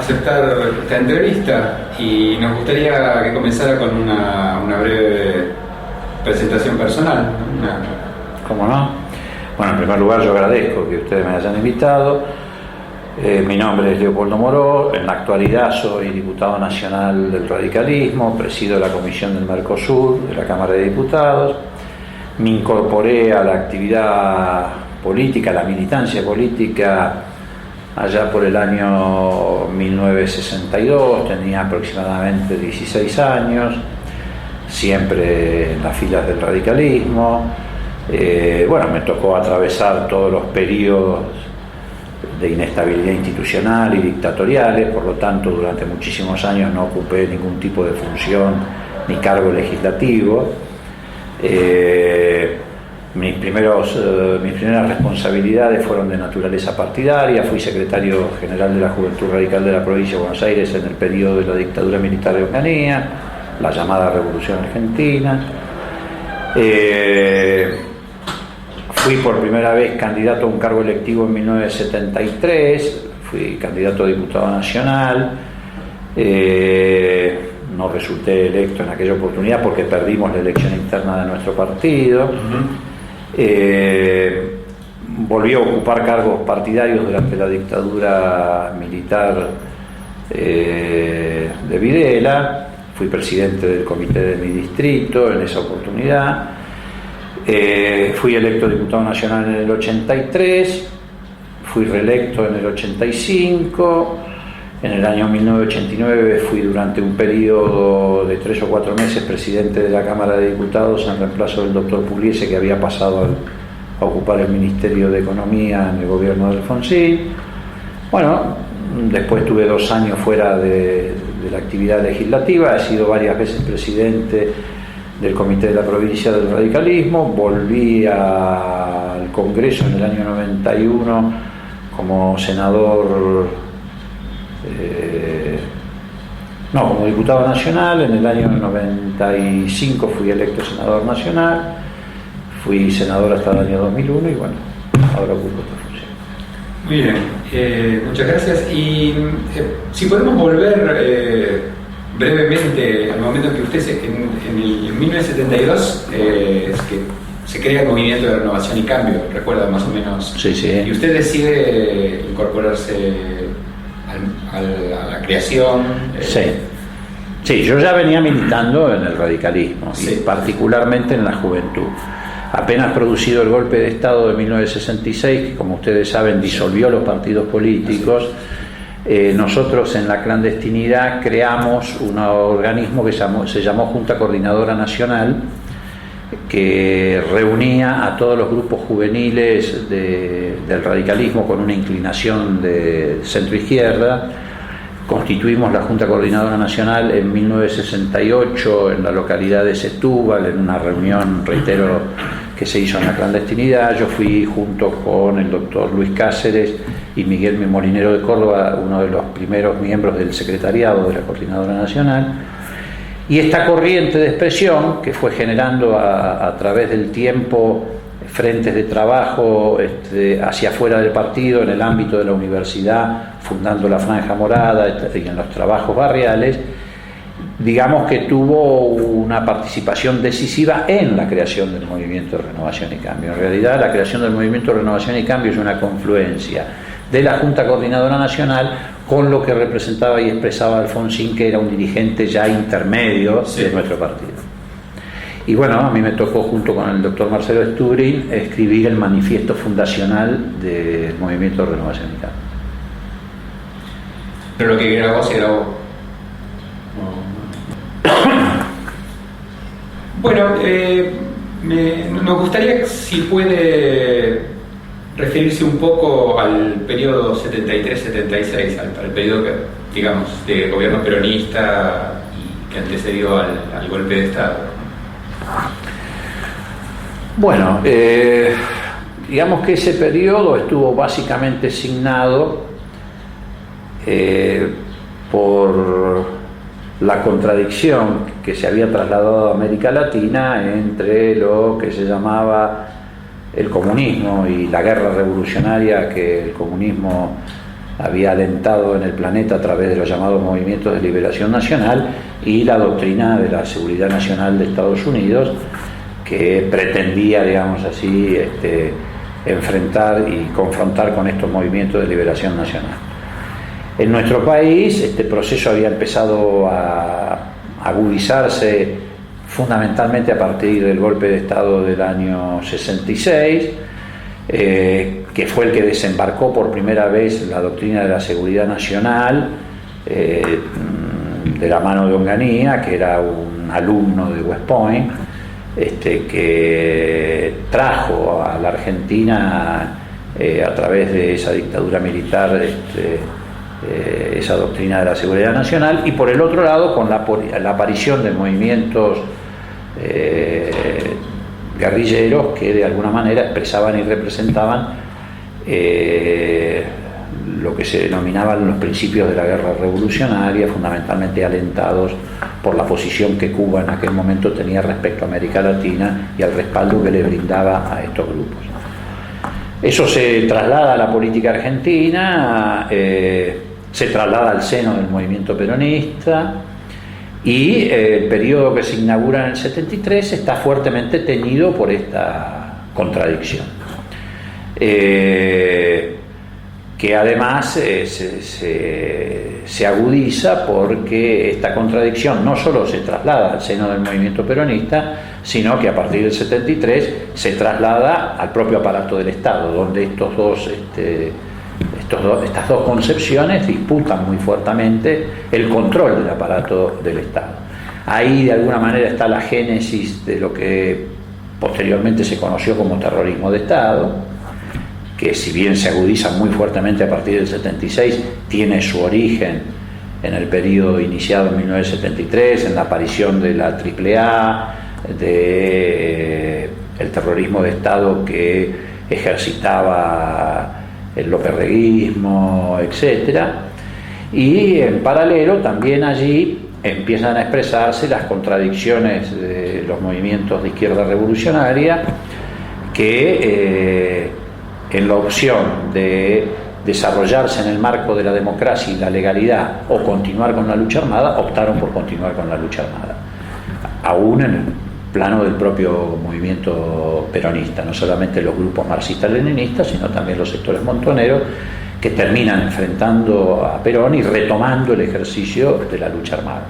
aceptar esta entrevista y nos gustaría que comenzara con una breve presentación personal. ¿Cómo no? Bueno, en primer lugar yo agradezco que ustedes me hayan invitado. Mi nombre es Leopoldo Moró, en la actualidad soy diputado nacional del radicalismo, presido la Comisión del Mercosur de la Cámara de Diputados. Me incorporé a la actividad política, a la militancia política, allá por el año 1962, tenía aproximadamente 16 años, siempre en las filas del radicalismo. Bueno, me tocó atravesar todos los periodos de inestabilidad institucional y dictatoriales, por lo tanto durante muchísimos años no ocupé ningún tipo de función ni cargo legislativo. Mis primeras responsabilidades fueron de naturaleza partidaria. Fui secretario general de la Juventud Radical de la Provincia de Buenos Aires en el periodo de la dictadura militar de Onganía, la llamada Revolución Argentina. Fui por primera vez candidato a un cargo electivo en 1973, fui candidato a diputado nacional. No resulté electo en aquella oportunidad porque perdimos la elección interna de nuestro partido. Volví a ocupar cargos partidarios durante la dictadura militar de Videla. Fui presidente del comité de mi distrito en esa oportunidad. Fui electo diputado nacional en el 83, fui reelecto en el 85, en el año 1989 fui durante un periodo de 3 o 4 meses presidente de la Cámara de Diputados en reemplazo del doctor Pugliese, que había pasado a ocupar el Ministerio de Economía en el gobierno de Alfonsín. Bueno, después tuve 2 años fuera de la actividad legislativa, he sido varias veces presidente del Comité de la Provincia del Radicalismo, volví al Congreso en el año 91 como senador, como diputado nacional. En el año 95 fui electo senador nacional, fui senador hasta el año 2001 y bueno, ahora ocupo esta función. Muy bien, muchas gracias. Y si podemos volver brevemente al momento en que usted, en 1972, que se crea el Movimiento de Renovación y Cambio, recuerda más o menos. Sí, sí. Y usted decide incorporarse a la creación. Sí, yo ya venía militando en el radicalismo, sí, y particularmente en la juventud. Apenas producido el golpe de Estado de 1966, que como ustedes saben disolvió los partidos políticos, nosotros en la clandestinidad creamos un organismo que se llamó Junta Coordinadora Nacional, que reunía a todos los grupos juveniles del radicalismo con una inclinación de centro-izquierda. Constituimos la Junta Coordinadora Nacional en 1968 en la localidad de Setúbal, en una reunión, reitero, que se hizo en la clandestinidad. Yo fui junto con el doctor Luis Cáceres y Miguel Molinero de Córdoba, uno de los primeros miembros del secretariado de la Coordinadora Nacional. Y esta corriente de expresión que fue generando a través del tiempo frentes de trabajo hacia afuera del partido, en el ámbito de la universidad, fundando la Franja Morada y en los trabajos barriales, digamos que tuvo una participación decisiva en la creación del Movimiento de Renovación y Cambio. En realidad, la creación del Movimiento de Renovación y Cambio es una confluencia de la Junta Coordinadora Nacional con lo que representaba y expresaba Alfonsín, que era un dirigente ya intermedio de nuestro partido. Y bueno, a mí me tocó, junto con el doctor Marcelo Stubrin, escribir el manifiesto fundacional del Movimiento de Renovación y Cambio. Pero lo que grabó se grabó. Bueno, nos gustaría, si puede, referirse un poco al periodo 73-76, al periodo que, digamos, de gobierno peronista y que antecedió al golpe de Estado. Bueno, digamos que ese periodo estuvo básicamente signado por la contradicción que se había trasladado a América Latina entre lo que se llamaba el comunismo y la guerra revolucionaria que el comunismo había alentado en el planeta a través de los llamados movimientos de liberación nacional, y la doctrina de la seguridad nacional de Estados Unidos, que pretendía, digamos así, enfrentar y confrontar con estos movimientos de liberación nacional. En nuestro país este proceso había empezado a agudizarse fundamentalmente a partir del golpe de Estado del año 66, que fue el que desembarcó por primera vez la doctrina de la seguridad nacional, de la mano de Onganía, que era un alumno de West Point, que trajo a la Argentina, a través de esa dictadura militar, esa doctrina de la seguridad nacional, y por el otro lado con la aparición de movimientos guerrilleros que de alguna manera expresaban y representaban lo que se denominaban los principios de la guerra revolucionaria, fundamentalmente alentados por la posición que Cuba en aquel momento tenía respecto a América Latina y al respaldo que le brindaba a estos grupos. Eso se traslada a la política argentina, se traslada al seno del movimiento peronista, y el periodo que se inaugura en el 73 está fuertemente teñido por esta contradicción, que además se agudiza porque esta contradicción no solo se traslada al seno del movimiento peronista, sino que a partir del 73 se traslada al propio aparato del Estado, donde estas dos concepciones disputan muy fuertemente el control del aparato del Estado. Ahí de alguna manera está la génesis de lo que posteriormente se conoció como terrorismo de Estado, que si bien se agudiza muy fuertemente a partir del 76, tiene su origen en el periodo iniciado en 1973, en la aparición de la AAA, el terrorismo de Estado que ejercitaba el lópez-reguismo, etc. Y en paralelo también allí empiezan a expresarse las contradicciones de los movimientos de izquierda revolucionaria, que en la opción de desarrollarse en el marco de la democracia y la legalidad o continuar con la lucha armada, optaron por continuar con la lucha armada, aún en el plano del propio movimiento peronista, no solamente los grupos marxistas-leninistas, sino también los sectores montoneros, que terminan enfrentando a Perón y retomando el ejercicio de la lucha armada.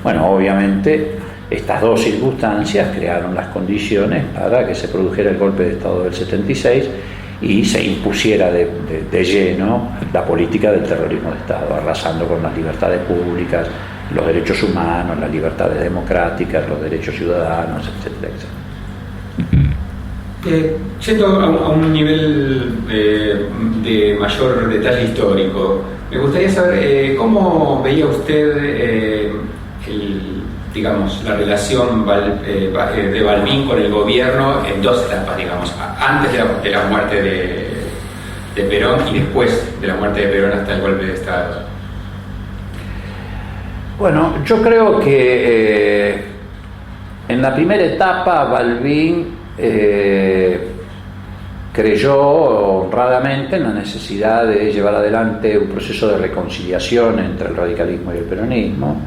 Bueno, obviamente estas dos circunstancias crearon las condiciones para que se produjera el golpe de Estado del 76 y se impusiera de lleno la política del terrorismo de Estado, arrasando con las libertades públicas, los derechos humanos, las libertades democráticas, los derechos ciudadanos, etcétera, etcétera. Yendo a un nivel de mayor detalle histórico, me gustaría saber cómo veía usted la relación de Balbín con el gobierno en dos etapas, digamos, antes de la muerte de Perón y después de la muerte de Perón hasta el golpe de Estado. Bueno, yo creo que en la primera etapa Balbín creyó honradamente en la necesidad de llevar adelante un proceso de reconciliación entre el radicalismo y el peronismo,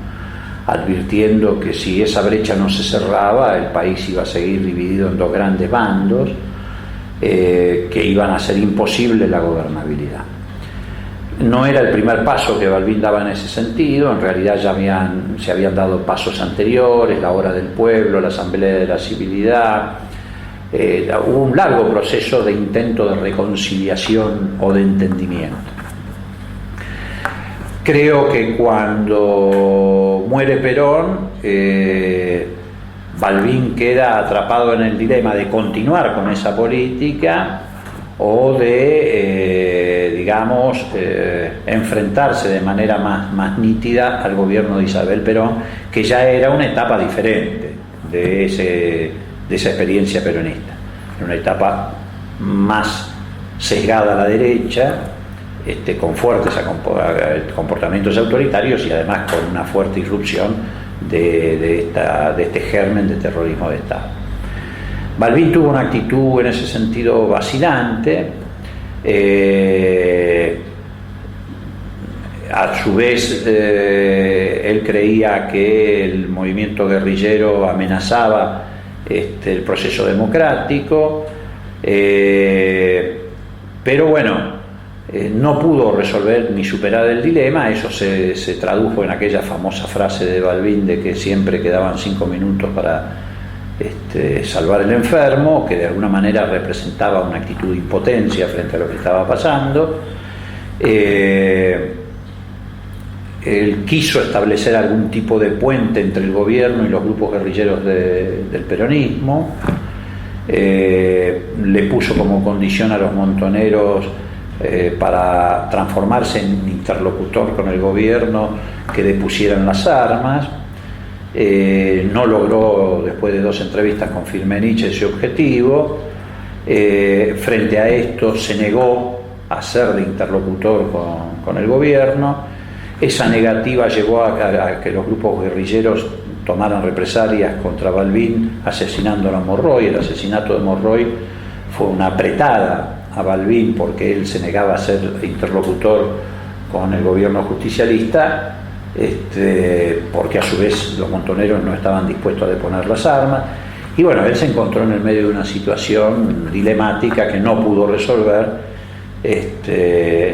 advirtiendo que si esa brecha no se cerraba, el país iba a seguir dividido en dos grandes bandos que iban a hacer imposible la gobernabilidad. No era el primer paso que Balbín daba en ese sentido, en realidad ya se habían dado pasos anteriores, la Hora del Pueblo, la Asamblea de la Civilidad. Hubo un largo proceso de intento de reconciliación o de entendimiento. Creo que cuando muere Perón, Balbín queda atrapado en el dilema de continuar con esa política o de, enfrentarse de manera más nítida al gobierno de Isabel Perón, que ya era una etapa diferente de esa experiencia peronista, una etapa más sesgada a la derecha, con fuertes comportamientos autoritarios y además con una fuerte irrupción de este germen de terrorismo de Estado. Balbín tuvo una actitud en ese sentido vacilante, A su vez, él creía que el movimiento guerrillero amenazaba el proceso democrático, pero bueno, no pudo resolver ni superar el dilema. Eso se tradujo en aquella famosa frase de Balbín de que siempre quedaban 5 minutos para salvar el enfermo, que de alguna manera representaba una actitud de impotencia frente a lo que estaba pasando. Él quiso establecer algún tipo de puente entre el gobierno y los grupos guerrilleros del peronismo. Le puso como condición a los montoneros, para transformarse en interlocutor con el gobierno, que depusieran las armas. No logró, después de 2 entrevistas con Firmenich, ese objetivo. Frente a esto se negó a ser de interlocutor con el gobierno. Esa negativa llevó a que los grupos guerrilleros tomaran represalias contra Balbín, asesinando a Monroy. El asesinato de Monroy fue una apretada a Balbín porque él se negaba a ser interlocutor con el gobierno justicialista, porque a su vez los montoneros no estaban dispuestos a deponer las armas. Y bueno, él se encontró en el medio de una situación dilemática que no pudo resolver. Él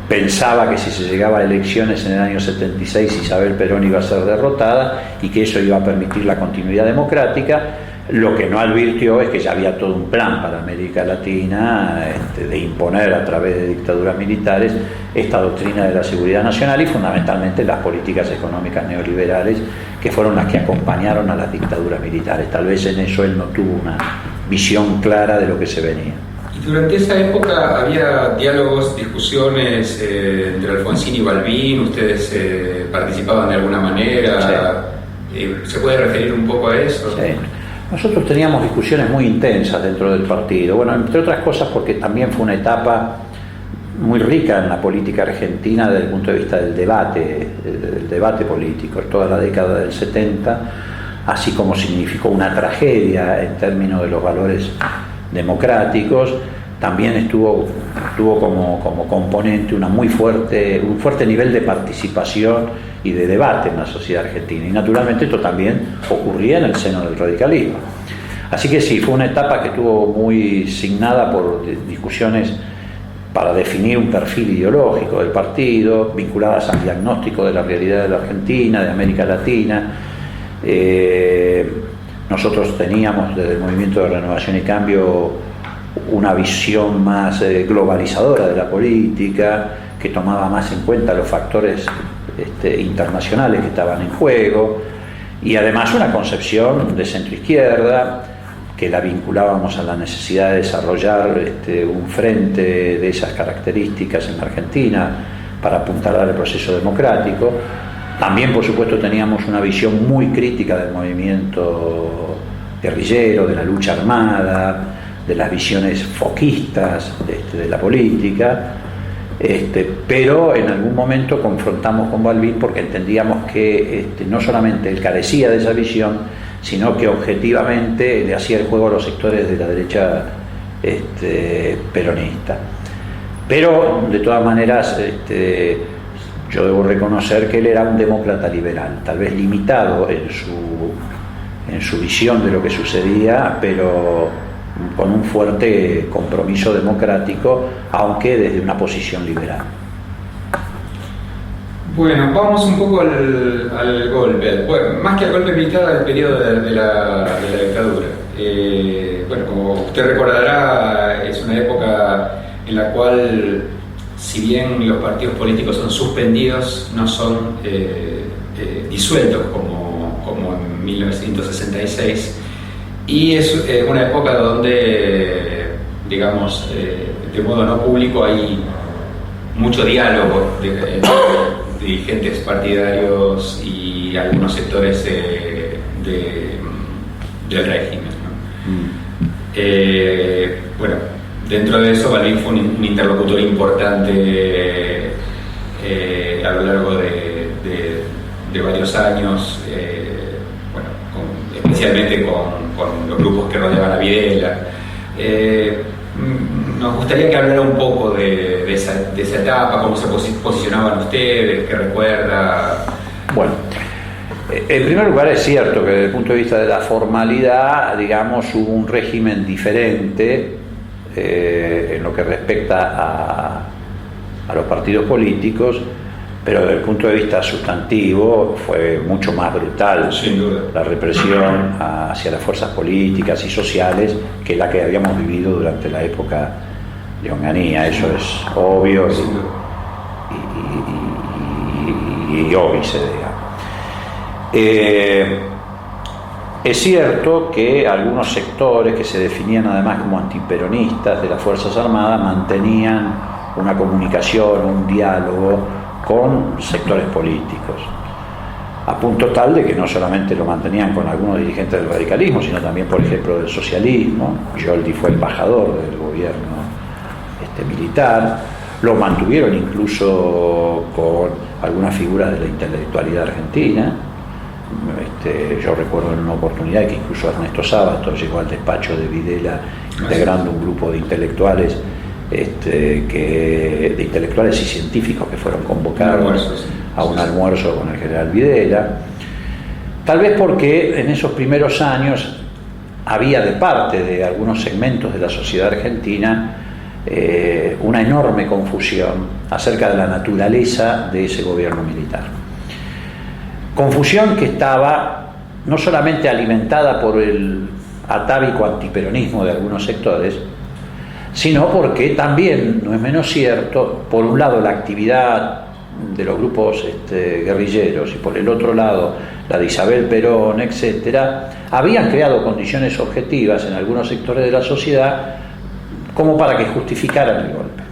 pensaba que si se llegaba a elecciones en el año 76 Isabel Perón iba a ser derrotada y que eso iba a permitir la continuidad democrática. Lo que no advirtió es que ya había todo un plan para América Latina, de imponer a través de dictaduras militares esta doctrina de la seguridad nacional y fundamentalmente las políticas económicas neoliberales, que fueron las que acompañaron a las dictaduras militares. Tal vez en eso él no tuvo una visión clara de lo que se venía. Y durante esa época había diálogos, discusiones entre Alfonsín y Balbín. ¿Ustedes participaban de alguna manera? Sí. ¿Se puede referir un poco a eso? Sí. Nosotros teníamos discusiones muy intensas dentro del partido, bueno, entre otras cosas porque también fue una etapa muy rica en la política argentina desde el punto de vista del debate político. Toda la década del 70, así como significó una tragedia en términos de los valores democráticos, también tuvo como componente un fuerte nivel de participación y de debate en la sociedad argentina, y naturalmente esto también ocurría en el seno del radicalismo. Así que sí, fue una etapa que estuvo muy signada por discusiones para definir un perfil ideológico del partido, vinculadas al diagnóstico de la realidad de la Argentina, de América Latina. Nosotros teníamos desde el Movimiento de Renovación y Cambio una visión más globalizadora de la política, que tomaba más en cuenta los factores internacionales que estaban en juego, y además una concepción de centroizquierda que la vinculábamos a la necesidad de desarrollar un frente de esas características en la Argentina para apuntalar al proceso democrático. También, por supuesto, teníamos una visión muy crítica del movimiento guerrillero, de la lucha armada, de las visiones foquistas de la política, pero en algún momento confrontamos con Balbín porque entendíamos que no solamente él carecía de esa visión, sino que objetivamente le hacía el juego a los sectores de la derecha peronista. Pero de todas maneras yo debo reconocer que él era un demócrata liberal, tal vez limitado en su visión de lo que sucedía, pero con un fuerte compromiso democrático, aunque desde una posición liberal. Bueno, vamos un poco al golpe, bueno, más que al golpe militar, al periodo de la dictadura. Bueno, como usted recordará, es una época en la cual, si bien los partidos políticos son suspendidos, no son disueltos como en 1966. Y es una época donde, digamos, de modo no público hay mucho diálogo de dirigentes partidarios y algunos sectores del régimen, ¿no? Bueno, dentro de eso Balbín fue un interlocutor importante a lo largo de varios años, especialmente con los grupos que rodeaban a Videla. nos gustaría que hablara un poco de esa etapa, cómo se posicionaban ustedes, qué recuerda. Bueno, en primer lugar es cierto que desde el punto de vista de la formalidad, digamos, hubo un régimen diferente en lo que respecta a los partidos políticos, pero desde el punto de vista sustantivo fue mucho más brutal la represión hacia las fuerzas políticas y sociales que la que habíamos vivido durante la época de Onganía. Eso es obvio y óbice, digamos. Es cierto que algunos sectores que se definían además como antiperonistas de las Fuerzas Armadas mantenían una comunicación, un diálogo con sectores políticos, a punto tal de que no solamente lo mantenían con algunos dirigentes del radicalismo, sino también, por ejemplo, del socialismo. Yoldi fue embajador del gobierno militar, lo mantuvieron incluso con algunas figuras de la intelectualidad argentina. Yo recuerdo en una oportunidad que incluso Ernesto Sábato llegó al despacho de Videla integrando un grupo de intelectuales de intelectuales y científicos que fueron convocados a un almuerzo con el general Videla, tal vez porque en esos primeros años había de parte de algunos segmentos de la sociedad argentina una enorme confusión acerca de la naturaleza de ese gobierno militar. Confusión que estaba no solamente alimentada por el atávico antiperonismo de algunos sectores, sino porque también, no es menos cierto, por un lado la actividad de los grupos guerrilleros y por el otro lado la de Isabel Perón, etcétera, habían creado condiciones objetivas en algunos sectores de la sociedad como para que justificaran el golpe.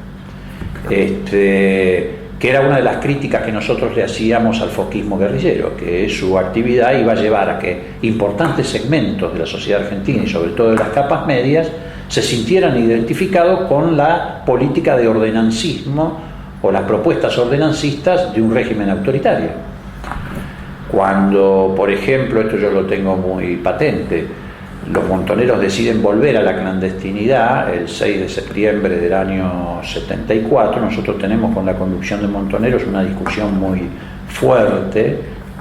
Que era una de las críticas que nosotros le hacíamos al foquismo guerrillero, que su actividad iba a llevar a que importantes segmentos de la sociedad argentina y sobre todo de las capas medias se sintieran identificados con la política de ordenancismo o las propuestas ordenancistas de un régimen autoritario. Cuando, por ejemplo, esto yo lo tengo muy patente, los montoneros deciden volver a la clandestinidad el 6 de septiembre del año 74, nosotros tenemos con la conducción de Montoneros una discusión muy fuerte.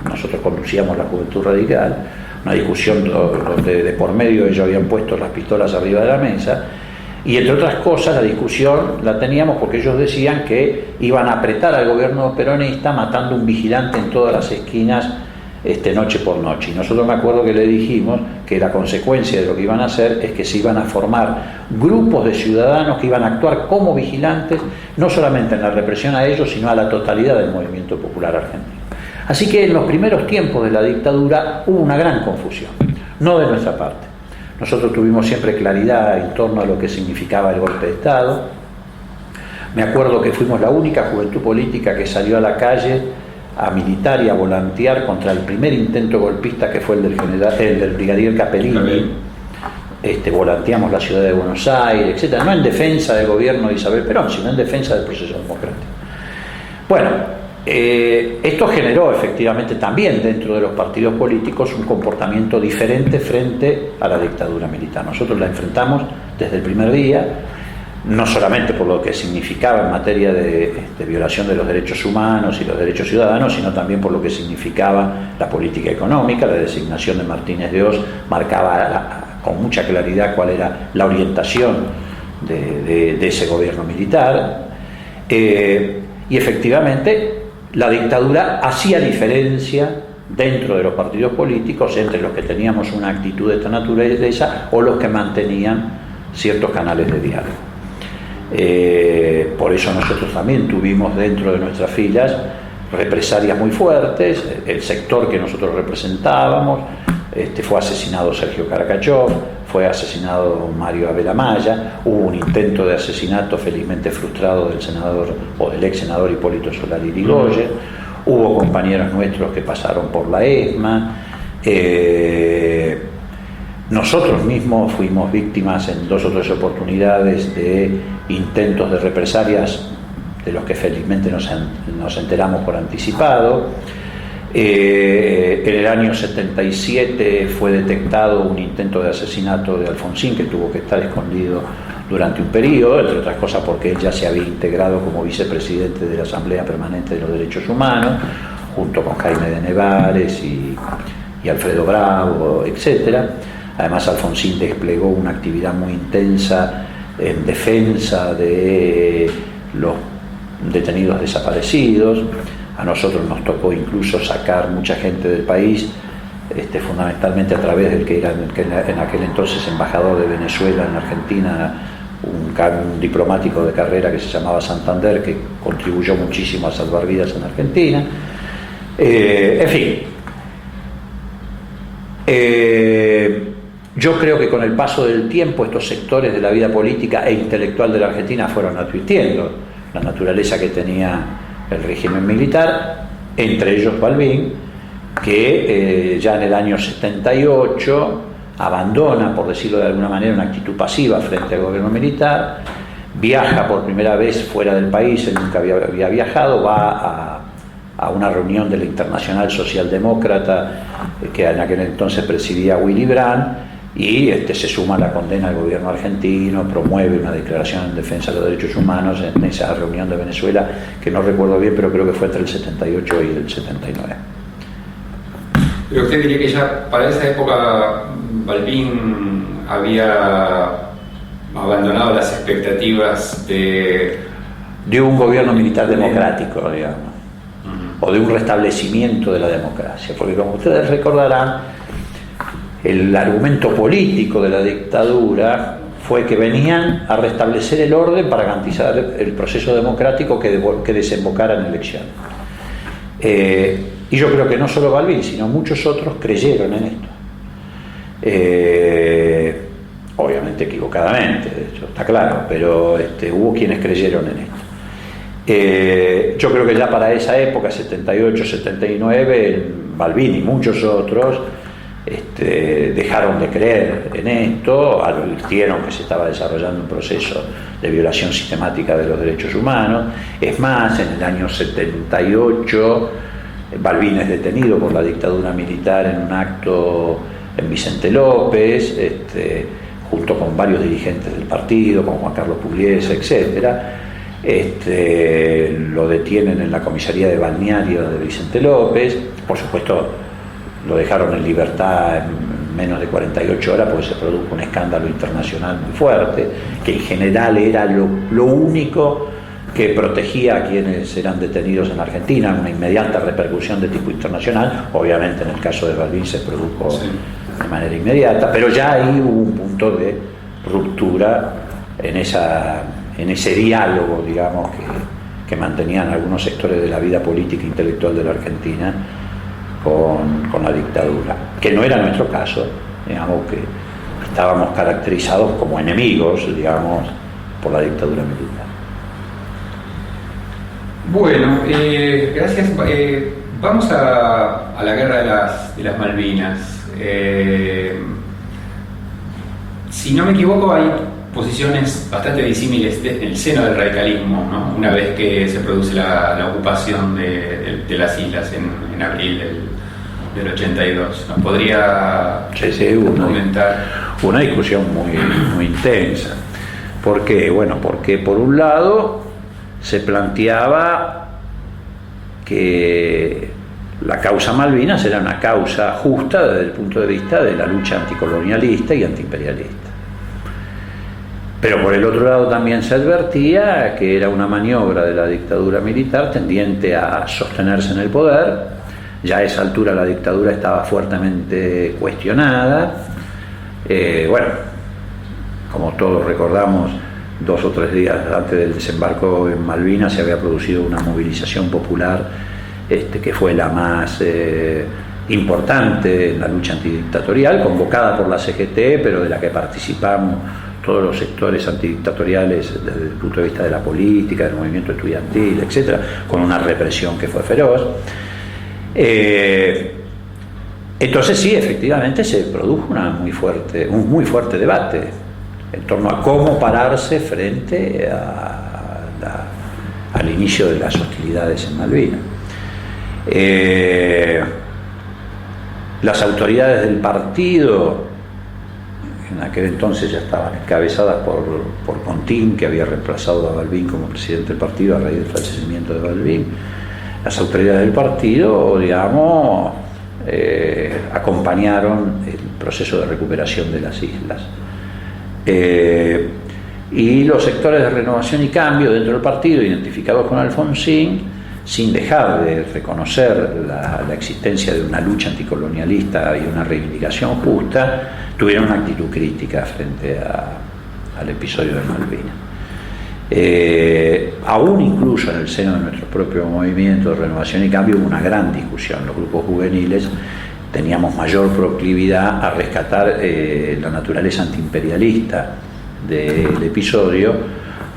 Nosotros conducíamos la Juventud Radical, una discusión donde de por medio ellos habían puesto las pistolas arriba de la mesa, y entre otras cosas la discusión la teníamos porque ellos decían que iban a apretar al gobierno peronista matando un vigilante en todas las esquinas noche por noche. Y nosotros me acuerdo que le dijimos que la consecuencia de lo que iban a hacer es que se iban a formar grupos de ciudadanos que iban a actuar como vigilantes, no solamente en la represión a ellos, sino a la totalidad del movimiento popular argentino. Así que en los primeros tiempos de la dictadura hubo una gran confusión, no de nuestra parte. Nosotros tuvimos siempre claridad en torno a lo que significaba el golpe de Estado. Me acuerdo que fuimos la única juventud política que salió a la calle a militar y a volantear contra el primer intento golpista, que fue el del brigadier Capellini. Volanteamos la ciudad de Buenos Aires, etc. No en defensa del gobierno de Isabel Perón, sino en defensa del proceso democrático. Bueno, esto generó efectivamente también dentro de los partidos políticos un comportamiento diferente frente a la dictadura militar. Nosotros la enfrentamos desde el primer día, no solamente por lo que significaba en materia de violación de los derechos humanos y los derechos ciudadanos, sino también por lo que significaba la política económica. La designación de Martínez de Oz marcaba con mucha claridad cuál era la orientación de ese gobierno militar, y efectivamente la dictadura hacía diferencia dentro de los partidos políticos entre los que teníamos una actitud de esta naturaleza o los que mantenían ciertos canales de diálogo. Por eso nosotros también tuvimos dentro de nuestras filas represalias muy fuertes. El sector que nosotros representábamos, fue asesinado Sergio Caracachov, fue asesinado Mario Abel Amaya, hubo un intento de asesinato felizmente frustrado del senador o del ex senador Hipólito Solari Irigoyen, hubo compañeros nuestros que pasaron por la ESMA, nosotros mismos fuimos víctimas en 2 o 3 oportunidades de intentos de represalias de los que felizmente nos enteramos por anticipado. En el año 77 fue detectado un intento de asesinato de Alfonsín, que tuvo que estar escondido durante un periodo, entre otras cosas porque él ya se había integrado como vicepresidente de la Asamblea Permanente de los Derechos Humanos, junto con Jaime de Nevares y Alfredo Bravo, etc. Además, Alfonsín desplegó una actividad muy intensa en defensa de los detenidos desaparecidos. A nosotros nos tocó incluso sacar mucha gente del país, fundamentalmente a través del que era en aquel entonces embajador de Venezuela en Argentina, un diplomático de carrera que se llamaba Santander, que contribuyó muchísimo a salvar vidas en Argentina. En fin, yo creo que con el paso del tiempo estos sectores de la vida política e intelectual de la Argentina fueron advirtiendo la naturaleza que tenía el régimen militar, entre ellos Balbín, que ya en el año 78 abandona, por decirlo de alguna manera, una actitud pasiva frente al gobierno militar, viaja por primera vez fuera del país, él nunca había viajado, va a una reunión de la Internacional Socialdemócrata que en aquel entonces presidía Willy Brandt, y se suma a la condena al gobierno argentino, promueve una declaración en defensa de los derechos humanos en esa reunión de Venezuela, que no recuerdo bien, pero creo que fue entre el 78 y el 79. Pero usted diría que ya para esa época Balbín había abandonado las expectativas de un gobierno militar democrático, digamos, o de un restablecimiento de la democracia, porque como ustedes recordarán, el argumento político de la dictadura fue que venían a restablecer el orden para garantizar el proceso democrático que desembocara en elecciones. Y yo creo que no solo Balbín, sino muchos otros creyeron en esto. Obviamente equivocadamente, de hecho, está claro, pero hubo quienes creyeron en esto. Yo creo que ya para esa época, 78, 79, Balbín y muchos otros dejaron de creer en esto, advirtieron que se estaba desarrollando un proceso de violación sistemática de los derechos humanos. Es más, en el año 78 Balbín es detenido por la dictadura militar en un acto en Vicente López, junto con varios dirigentes del partido, como Juan Carlos Pugliese, etc. Lo detienen en la comisaría de balneario de Vicente López. Por supuesto, lo dejaron en libertad en menos de 48 horas porque se produjo un escándalo internacional muy fuerte, que en general era lo único que protegía a quienes eran detenidos en Argentina, una inmediata repercusión de tipo internacional. Obviamente en el caso de Balbín se produjo de manera inmediata, pero ya ahí hubo un punto de ruptura en ese diálogo, digamos, que mantenían algunos sectores de la vida política e intelectual de la Argentina con la dictadura, que no era nuestro caso, digamos, que estábamos caracterizados como enemigos, digamos, por la dictadura militar. Bueno, gracias. Vamos a la guerra de las Malvinas. Si no me equivoco, hay posiciones bastante disímiles en el seno del radicalismo, ¿no? Una vez que se produce la ocupación de las islas en abril del 82. ¿Nos podría comentar? Una discusión muy intensa. ¿Por qué? Bueno, porque por un lado se planteaba que la causa Malvinas era una causa justa desde el punto de vista de la lucha anticolonialista y antiimperialista. Pero por el otro lado también se advertía que era una maniobra de la dictadura militar tendiente a sostenerse en el poder. Ya a esa altura la dictadura estaba fuertemente cuestionada. Bueno, como todos recordamos, 2 o 3 días antes del desembarco en Malvinas se había producido una movilización popular que fue la más importante en la lucha antidictatorial, convocada por la CGT, pero de la que participamos todos los sectores antidictatoriales desde el punto de vista de la política, del movimiento estudiantil, etcétera, con una represión que fue feroz. Entonces sí, efectivamente se produjo un muy fuerte debate en torno a cómo pararse frente al inicio de las hostilidades en Malvinas. Las autoridades del partido en aquel entonces ya estaban encabezadas por Contín, que había reemplazado a Balbín como presidente del partido a raíz del fallecimiento de Balbín. Las autoridades del partido, digamos, acompañaron el proceso de recuperación de las islas. Y los sectores de Renovación y Cambio dentro del partido, identificados con Alfonsín, sin dejar de reconocer la existencia de una lucha anticolonialista y una reivindicación justa, tuvieron una actitud crítica frente al episodio de Malvinas. Aún incluso en el seno de nuestro propio movimiento de Renovación y Cambio hubo una gran discusión. Los grupos juveniles teníamos mayor proclividad a rescatar la naturaleza antiimperialista del episodio,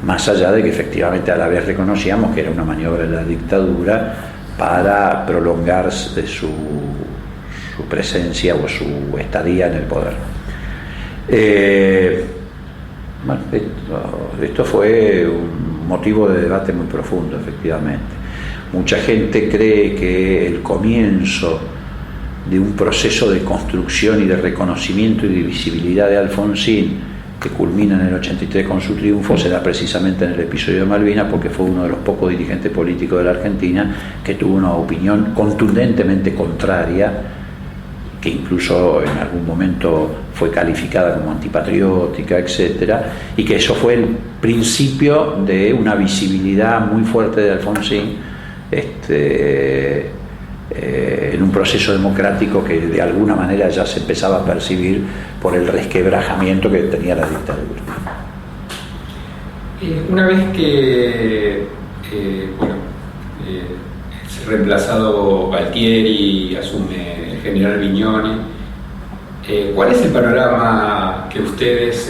más allá de que efectivamente a la vez reconocíamos que era una maniobra de la dictadura para prolongar su presencia o su estadía en el poder. Bueno, esto fue un motivo de debate muy profundo, efectivamente. Mucha gente cree que el comienzo de un proceso de construcción y de reconocimiento y de visibilidad de Alfonsín, que culmina en el 83 con su triunfo, se da precisamente en el episodio de Malvinas, porque fue uno de los pocos dirigentes políticos de la Argentina que tuvo una opinión contundentemente contraria, que incluso en algún momento fue calificada como antipatriótica, etcétera, y que eso fue el principio de una visibilidad muy fuerte de Alfonsín en un proceso democrático que de alguna manera ya se empezaba a percibir por el resquebrajamiento que tenía la dictadura. Una vez que es reemplazado Galtieri, asume el general Viñone, ¿cuál es el panorama que ustedes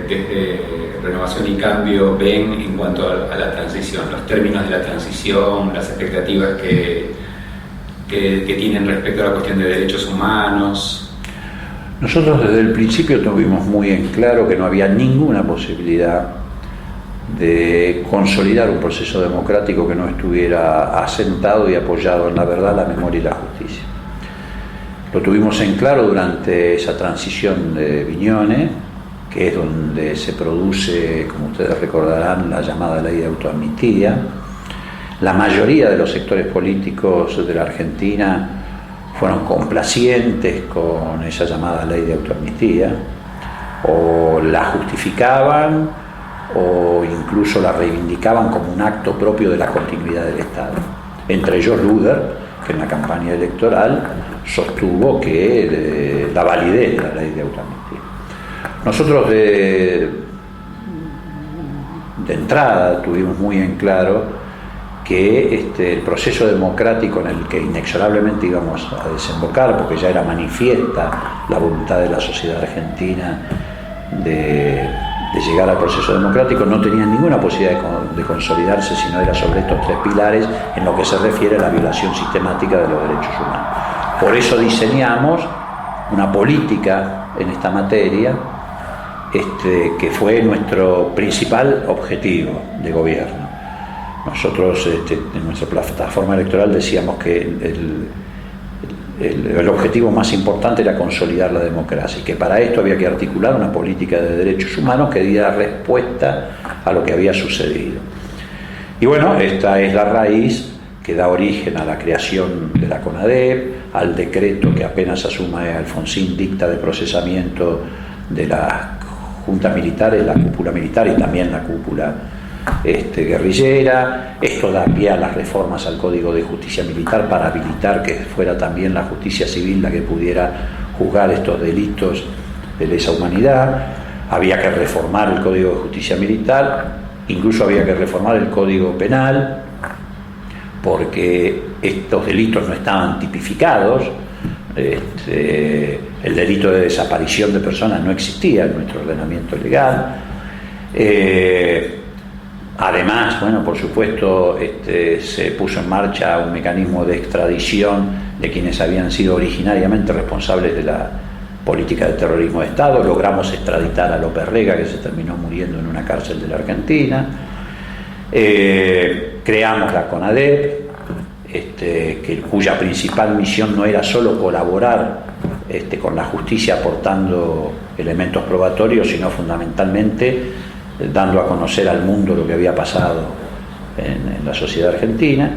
desde Renovación y Cambio ven en cuanto a la transición, los términos de la transición, las expectativas que tienen respecto a la cuestión de derechos humanos? Nosotros desde el principio tuvimos muy en claro que no había ninguna posibilidad de consolidar un proceso democrático que no estuviera asentado y apoyado en la verdad, la memoria y la justicia. Lo tuvimos en claro durante esa transición de Viñone, que es donde se produce, como ustedes recordarán, la llamada ley de autoamnistía. La mayoría de los sectores políticos de la Argentina fueron complacientes con esa llamada ley de autoamnistía, o la justificaban o incluso la reivindicaban como un acto propio de la continuidad del Estado. Entre ellos Luder, que en la campaña electoral sostuvo que la validez de la ley de autoamnistía. Nosotros de entrada tuvimos muy en claro que el proceso democrático en el que inexorablemente íbamos a desembocar, porque ya era manifiesta la voluntad de la sociedad argentina de llegar al proceso democrático, no tenía ninguna posibilidad de consolidarse si no era sobre estos tres pilares en lo que se refiere a la violación sistemática de los derechos humanos. Por eso diseñamos una política en esta materia que fue nuestro principal objetivo de gobierno. Nosotros en nuestra plataforma electoral decíamos que el objetivo más importante era consolidar la democracia y que para esto había que articular una política de derechos humanos que diera respuesta a lo que había sucedido. Y bueno, esta es la raíz que da origen a la creación de la CONADEP, al decreto que apenas asume Alfonsín dicta de procesamiento de las juntas militares, la cúpula militar y también la cúpula guerrillera. Esto da pie a las reformas al Código de Justicia Militar para habilitar que fuera también la justicia civil la que pudiera juzgar estos delitos de lesa humanidad. Había que reformar el Código de Justicia Militar, incluso había que reformar el Código Penal, porque estos delitos no estaban tipificados. El delito de desaparición de personas no existía en nuestro ordenamiento legal. Además, bueno, por supuesto, se puso en marcha un mecanismo de extradición de quienes habían sido originariamente responsables de la política de terrorismo de Estado. Logramos extraditar a López Rega, que se terminó muriendo en una cárcel de la Argentina. Creamos la CONADEP, cuya principal misión no era solo colaborar con la justicia aportando elementos probatorios, sino fundamentalmente dando a conocer al mundo lo que había pasado en la sociedad argentina.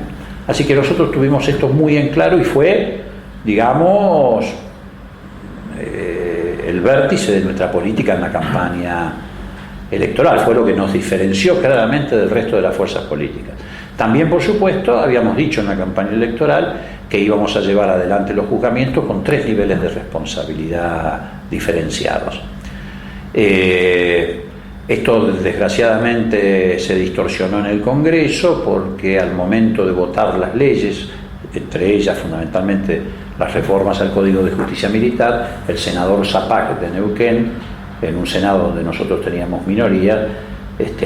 Así que nosotros tuvimos esto muy en claro y fue, digamos, el vértice de nuestra política en la campaña electoral. Fue lo que nos diferenció claramente del resto de las fuerzas políticas. También, por supuesto, habíamos dicho en la campaña electoral que íbamos a llevar adelante los juzgamientos con 3 niveles de responsabilidad diferenciados. Esto desgraciadamente se distorsionó en el Congreso porque al momento de votar las leyes, entre ellas fundamentalmente las reformas al Código de Justicia Militar, el senador Zapac de Neuquén, en un Senado donde nosotros teníamos minoría,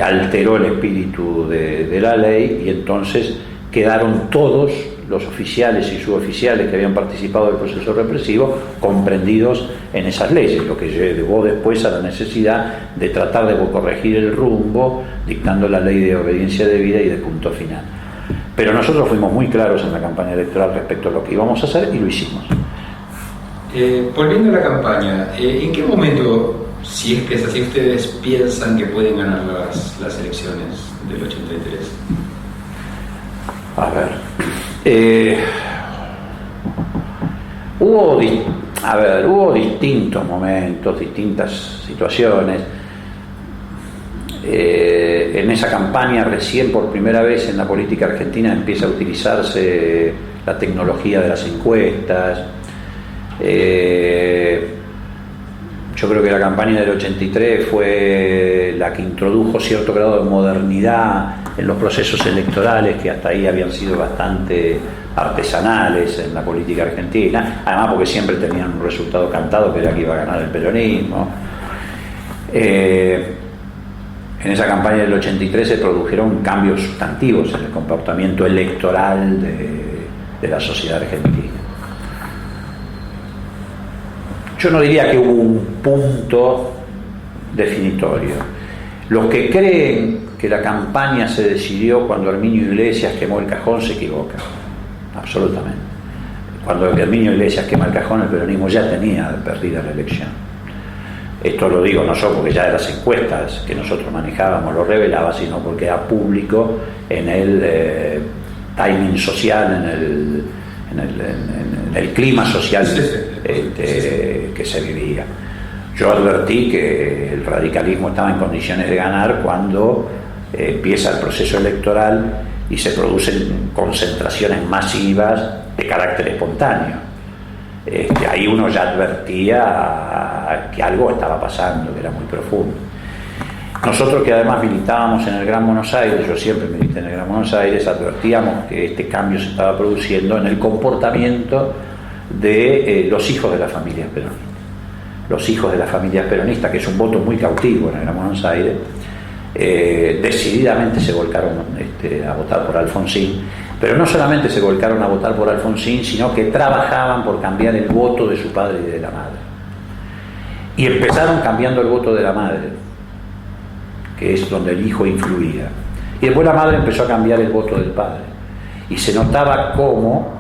alteró el espíritu de la ley, y entonces quedaron todos los oficiales y suboficiales que habían participado del proceso represivo comprendidos en esas leyes, lo que llevó después a la necesidad de tratar de corregir el rumbo, dictando la ley de obediencia debida y de punto final. Pero nosotros fuimos muy claros en la campaña electoral respecto a lo que íbamos a hacer, y lo hicimos. Volviendo a la campaña, ¿en qué momento, si es que es así, ustedes piensan que pueden ganar las elecciones del 83? A ver, hubo distintos momentos, distintas situaciones. En esa campaña, recién por primera vez en la política argentina empieza a utilizarse la tecnología de las encuestas. Yo creo que la campaña del 83 fue la que introdujo cierto grado de modernidad en los procesos electorales, que hasta ahí habían sido bastante artesanales en la política argentina, además porque siempre tenían un resultado cantado, que era que iba a ganar el peronismo. En esa campaña del 83 se produjeron cambios sustantivos en el comportamiento electoral de la sociedad argentina. Yo no diría que hubo un punto definitorio. Los que creen que la campaña se decidió cuando Herminio Iglesias quemó el cajón se equivocan, absolutamente. Cuando Herminio Iglesias quema el cajón, el peronismo ya tenía perdida la elección. Esto lo digo no solo porque ya de las encuestas que nosotros manejábamos lo revelaba, sino porque era público en el timing social, en el clima social que se vivía. Yo advertí que el radicalismo estaba en condiciones de ganar cuando empieza el proceso electoral y se producen concentraciones masivas de carácter espontáneo. Ahí uno ya advertía que algo estaba pasando, que era muy profundo. Nosotros, que además militábamos en el Gran Buenos Aires, yo siempre milité en el Gran Buenos Aires, advertíamos que este cambio se estaba produciendo en el comportamiento de los hijos de las familias peronistas. Los hijos de las familias peronistas, que es un voto muy cautivo en el Gran Buenos Aires, decididamente se volcaron a votar por Alfonsín, pero no solamente se volcaron a votar por Alfonsín, sino que trabajaban por cambiar el voto de su padre y de la madre. Y empezaron cambiando el voto de la madre, que es donde el hijo influía. Y después la madre empezó a cambiar el voto del padre. Y se notaba cómo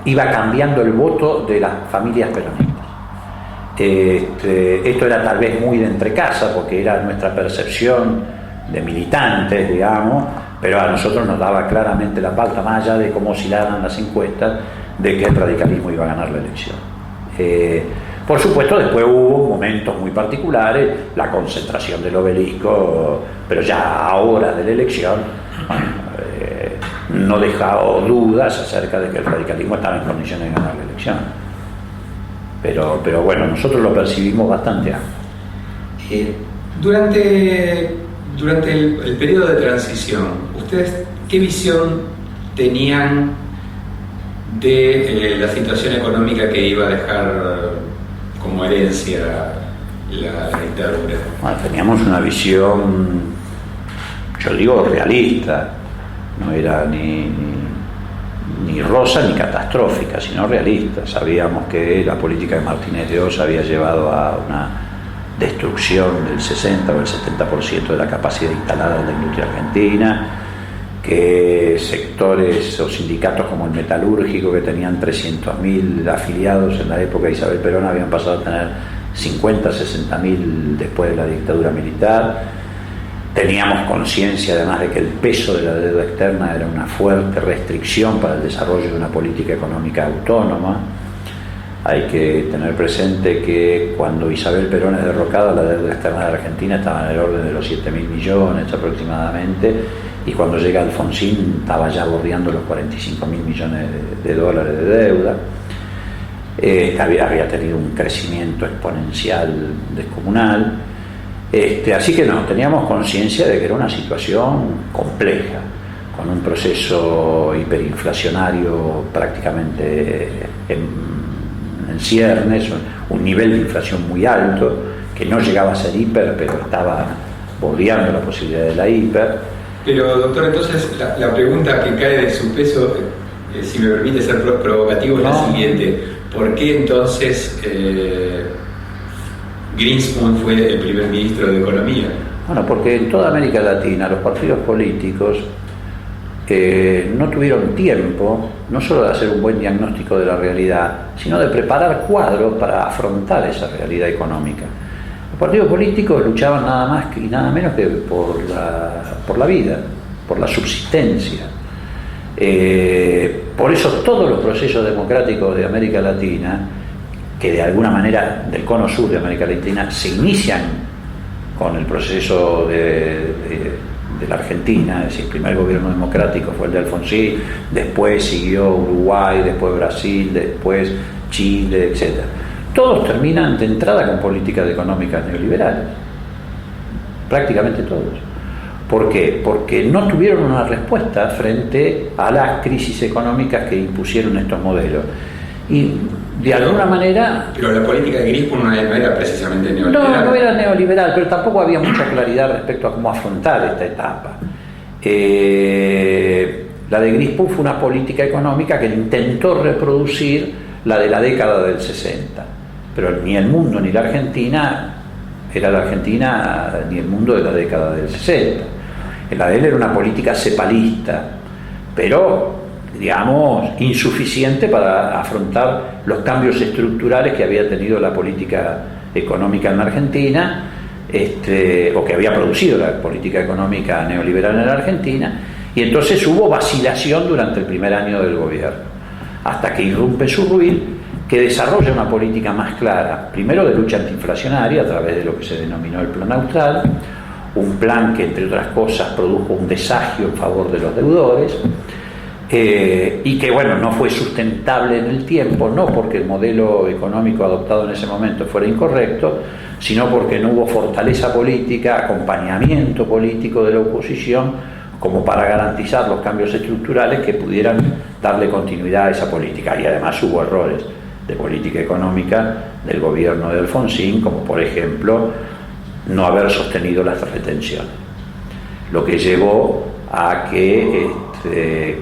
iba cambiando el voto de las familias peronistas. Esto era tal vez muy de entrecasa, porque era nuestra percepción de militantes, digamos, pero a nosotros nos daba claramente la pauta, más allá de cómo oscilaran las encuestas, de que el radicalismo iba a ganar la elección. Por supuesto, después hubo momentos muy particulares, la concentración del Obelisco, pero ya a horas de la elección no dejaba dudas acerca de que el radicalismo estaba en condiciones de ganar la elección. Pero bueno, nosotros lo percibimos bastante antes. Durante el periodo de transición, ¿ustedes qué visión tenían de la situación económica que iba a dejar como herencia la dictadura? Bueno, teníamos una visión, yo digo, realista. No era ni rosa ni catastrófica, sino realista. Sabíamos que la política de Martínez de Oz había llevado a una destrucción del 60 o el 70% de la capacidad instalada de la industria argentina, que sectores o sindicatos como el metalúrgico, que tenían 300.000 afiliados en la época de Isabel Perón, habían pasado a tener 50, 60.000 después de la dictadura militar. Teníamos conciencia además de que el peso de la deuda externa era una fuerte restricción para el desarrollo de una política económica autónoma. Hay que tener presente que cuando Isabel Perón es derrocada, la deuda externa de Argentina estaba en el orden de los 7.000 millones aproximadamente, y cuando llega Alfonsín estaba ya bordeando los 45.000 millones de dólares de deuda. Había tenido un crecimiento exponencial descomunal. Así que no, teníamos conciencia de que era una situación compleja, con un proceso hiperinflacionario prácticamente en ciernes, un nivel de inflación muy alto, que no llegaba a ser hiper, pero estaba bordeando la posibilidad de la hiper. Pero, doctor, entonces la pregunta que cae de su peso, si me permite ser provocativo, es la siguiente: ¿por qué entonces Greenspan fue el primer ministro de Economía? Bueno, porque en toda América Latina los partidos políticos no tuvieron tiempo no solo de hacer un buen diagnóstico de la realidad, sino de preparar cuadros para afrontar esa realidad económica. Los partidos políticos luchaban nada más y nada menos que por la vida, por la subsistencia. Por eso todos los procesos democráticos de América Latina, que de alguna manera del cono sur de América Latina se inician con el proceso de la Argentina, es decir, el primer gobierno democrático fue el de Alfonsín, después siguió Uruguay, después Brasil, después Chile, etc. Todos terminan de entrada con políticas económicas neoliberales, prácticamente todos. ¿Por qué? Porque no tuvieron una respuesta frente a las crisis económicas que impusieron estos modelos. Y de alguna manera... Pero la política de Greenspan no era precisamente neoliberal. No era neoliberal, pero tampoco había mucha claridad respecto a cómo afrontar esta etapa. La de Greenspan fue una política económica que intentó reproducir la de la década del 60, pero ni el mundo ni la Argentina era la Argentina ni el mundo de la década del 60. La de él era una política cepalista, pero digamos insuficiente para afrontar los cambios estructurales que había tenido la política económica en la Argentina, o que había producido la política económica neoliberal en la Argentina, y entonces hubo vacilación durante el primer año del gobierno, hasta que irrumpe Surruil, que desarrolla una política más clara, primero de lucha antiinflacionaria a través de lo que se denominó el Plan Austral, un plan que entre otras cosas produjo un desagio en favor de los deudores, y que bueno, no fue sustentable en el tiempo, no porque el modelo económico adoptado en ese momento fuera incorrecto, sino porque no hubo fortaleza política, acompañamiento político de la oposición como para garantizar los cambios estructurales que pudieran darle continuidad a esa política. Y además hubo errores de política económica del gobierno de Alfonsín, como por ejemplo no haber sostenido las retenciones, lo que llevó a que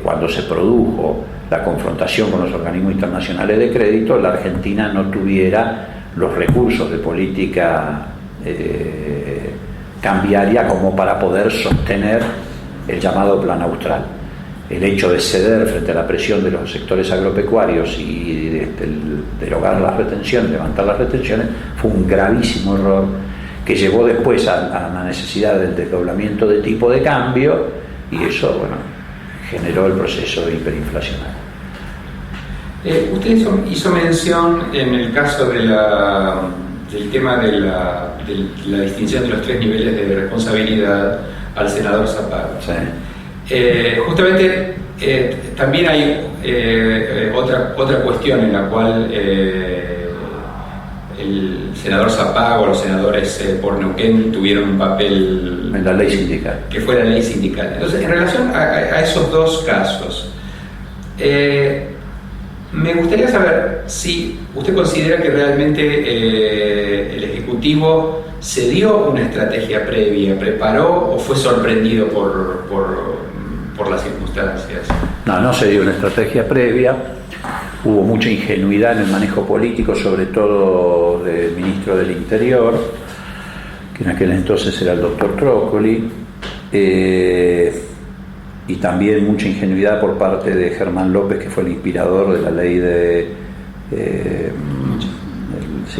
cuando se produjo la confrontación con los organismos internacionales de crédito, la Argentina no tuviera los recursos de política cambiaria como para poder sostener el llamado Plan Austral. El hecho de ceder frente a la presión de los sectores agropecuarios y de derogar las retenciones, levantar las retenciones, fue un gravísimo error que llevó después a la necesidad del desdoblamiento de tipo de cambio, y eso, bueno, generó el proceso hiperinflacionario. Usted hizo mención en el caso del tema de la distinción de los 3 niveles de responsabilidad al senador Zapag. Sí. Justamente también hay otra cuestión en la cual el senador Zapag o los senadores por Neuquén tuvieron un papel en la ley sindical, que fue la ley sindical. Entonces, en relación a esos dos casos, me gustaría saber si usted considera que realmente el Ejecutivo se dio una estrategia previa, preparó, o fue sorprendido por las circunstancias. No se dio una estrategia previa. Hubo mucha ingenuidad en el manejo político, sobre todo del ministro del Interior, que en aquel entonces era el doctor Trócoli. y también mucha ingenuidad por parte de Germán López, que fue el inspirador de la ley de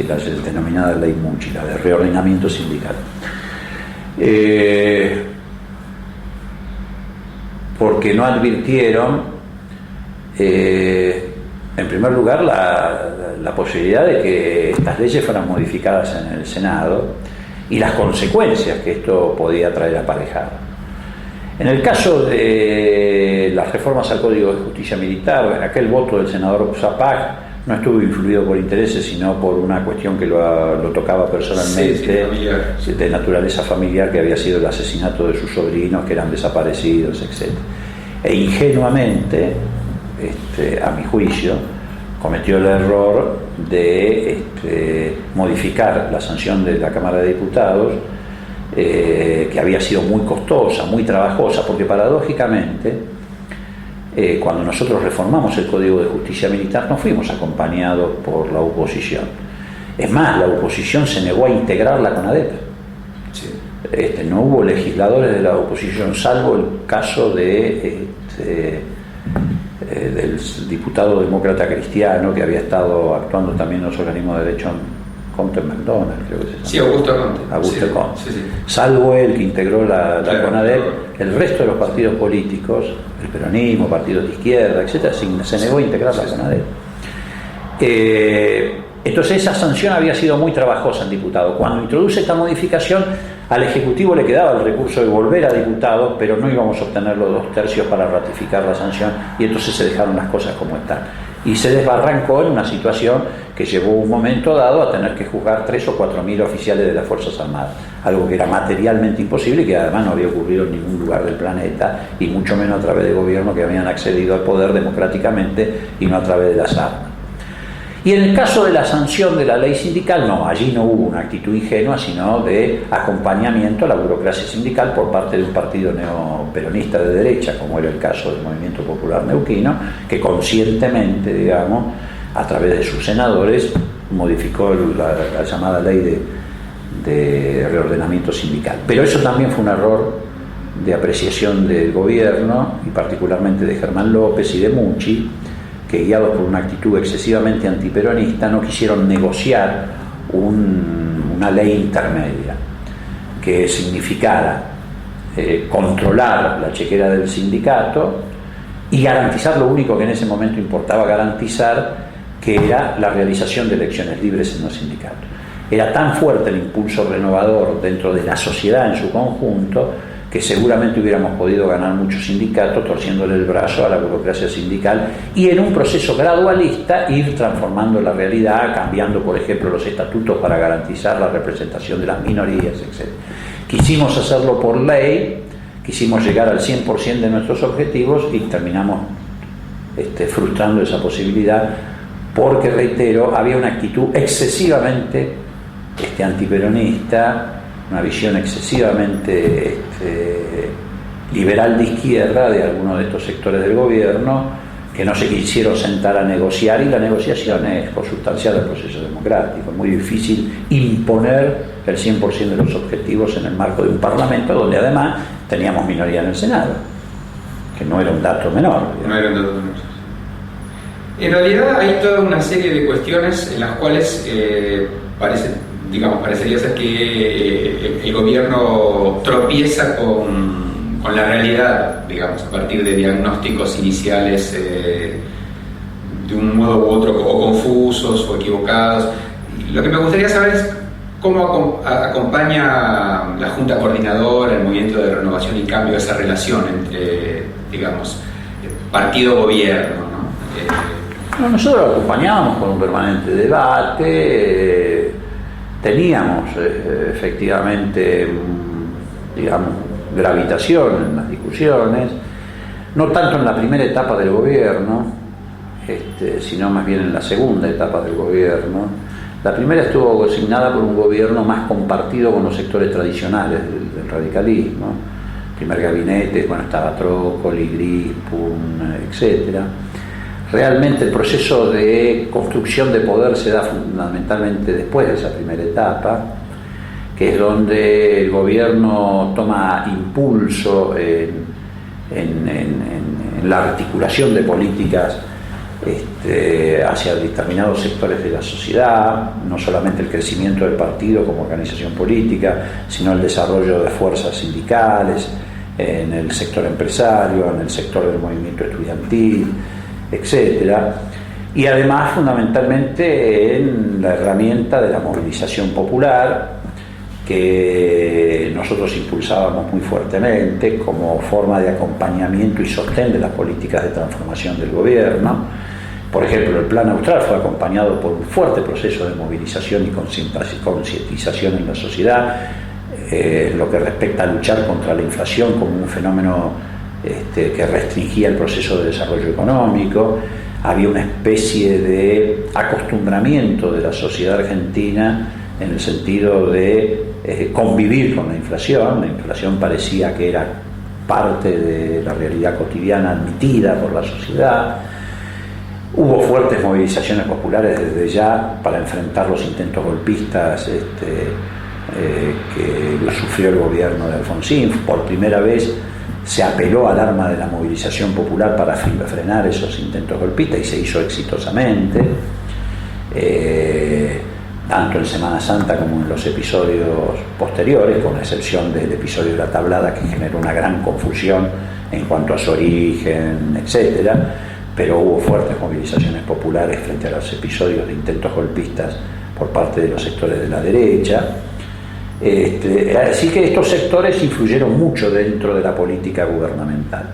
la denominada ley Mucci, la de reordenamiento sindical. Porque no advirtieron, en primer lugar, la posibilidad de que estas leyes fueran modificadas en el Senado y las consecuencias que esto podía traer aparejado. En el caso de las reformas al Código de Justicia Militar, aquel voto del senador Zapag no estuvo influido por intereses, sino por una cuestión que lo tocaba personalmente, de naturaleza familiar, que había sido el asesinato de sus sobrinos, que eran desaparecidos, etc. E ingenuamente, a mi juicio, cometió el error de modificar la sanción de la Cámara de Diputados, que había sido muy costosa, muy trabajosa, porque paradójicamente, cuando nosotros reformamos el Código de Justicia Militar, no fuimos acompañados por la oposición. Es más, la oposición se negó a integrar la CONADEP. Sí. No hubo legisladores de la oposición, salvo el caso del diputado demócrata cristiano, que había estado actuando también en los organismos de derecho, Conte McDonald, creo que se llama. Sí, Augusto Conte. Augusto Conte. Sí, sí. Salvo él, que integró la CONADEP, claro. El resto de los partidos políticos, el peronismo, partidos de izquierda, etc., se negó a integrar la CONADEP. Entonces esa sanción había sido muy trabajosa en diputados. Cuando introduce esta modificación, al Ejecutivo le quedaba el recurso de volver a diputados, pero no íbamos a obtener los 2/3 para ratificar la sanción, y entonces se dejaron las cosas como están. Y se desbarrancó en una situación que llevó un momento dado a tener que juzgar 3.000 o 4.000 oficiales de las Fuerzas Armadas, algo que era materialmente imposible y que además no había ocurrido en ningún lugar del planeta, y mucho menos a través de gobiernos que habían accedido al poder democráticamente y no a través de las armas. Y en el caso de la sanción de la ley sindical, no, allí no hubo una actitud ingenua, sino de acompañamiento a la burocracia sindical por parte de un partido neoperonista de derecha, como era el caso del Movimiento Popular Neuquino, que conscientemente, digamos, a través de sus senadores, modificó la llamada ley de reordenamiento sindical. Pero eso también fue un error de apreciación del gobierno, y particularmente de Germán López y de Mucci, que guiados por una actitud excesivamente antiperonista no quisieron negociar una ley intermedia que significara controlar la chequera del sindicato y garantizar lo único que en ese momento importaba garantizar, que era la realización de elecciones libres en los sindicatos. Era tan fuerte el impulso renovador dentro de la sociedad en su conjunto, que seguramente hubiéramos podido ganar muchos sindicatos torciéndole el brazo a la burocracia sindical, y en un proceso gradualista ir transformando la realidad, cambiando, por ejemplo, los estatutos para garantizar la representación de las minorías, etc. Quisimos hacerlo por ley, quisimos llegar al 100% de nuestros objetivos y terminamos frustrando esa posibilidad, porque, reitero, había una actitud excesivamente antiperonista, una visión excesivamente liberal de izquierda de algunos de estos sectores del gobierno, que no se quisieron sentar a negociar, y la negociación es consustancial del proceso democrático. Es muy difícil imponer el 100% de los objetivos en el marco de un parlamento donde además teníamos minoría en el Senado, que no era un dato menor. No era un dato menor. En realidad hay toda una serie de cuestiones en las cuales parecería ser que el gobierno tropieza con la realidad, digamos, a partir de diagnósticos iniciales de un modo u otro, o confusos o equivocados. Lo que me gustaría saber es cómo acompaña la Junta Coordinadora, el Movimiento de Renovación y Cambio, esa relación entre, digamos, partido-gobierno, ¿no? Nosotros lo acompañábamos con un permanente debate. Teníamos efectivamente, digamos, gravitación en las discusiones, no tanto en la primera etapa del gobierno, sino más bien en la segunda etapa del gobierno. La primera estuvo asignada por un gobierno más compartido con los sectores tradicionales del radicalismo. El primer gabinete, bueno, estaba Trócoli, Grispun, etcétera. Realmente el proceso de construcción de poder se da fundamentalmente después de esa primera etapa, que es donde el gobierno toma impulso en la articulación de políticas hacia determinados sectores de la sociedad, no solamente el crecimiento del partido como organización política, sino el desarrollo de fuerzas sindicales en el sector empresario, en el sector del movimiento estudiantil, etcétera. Y además fundamentalmente en la herramienta de la movilización popular, que nosotros impulsábamos muy fuertemente como forma de acompañamiento y sostén de las políticas de transformación del gobierno. Por ejemplo, el Plan Austral fue acompañado por un fuerte proceso de movilización y concientización en la sociedad, en lo que respecta a luchar contra la inflación como un fenómeno que restringía el proceso de desarrollo económico. Había una especie de acostumbramiento de la sociedad argentina en el sentido de convivir con la inflación. La inflación parecía que era parte de la realidad cotidiana admitida por la sociedad. Hubo fuertes movilizaciones populares desde ya para enfrentar los intentos golpistas que sufrió el gobierno de Alfonsín. Por primera vez se apeló al arma de la movilización popular para frenar esos intentos golpistas y se hizo exitosamente, tanto en Semana Santa como en los episodios posteriores, con la excepción del episodio de la Tablada, que generó una gran confusión en cuanto a su origen, etcétera. Pero hubo fuertes movilizaciones populares frente a los episodios de intentos golpistas por parte de los sectores de la derecha. Así que estos sectores influyeron mucho dentro de la política gubernamental.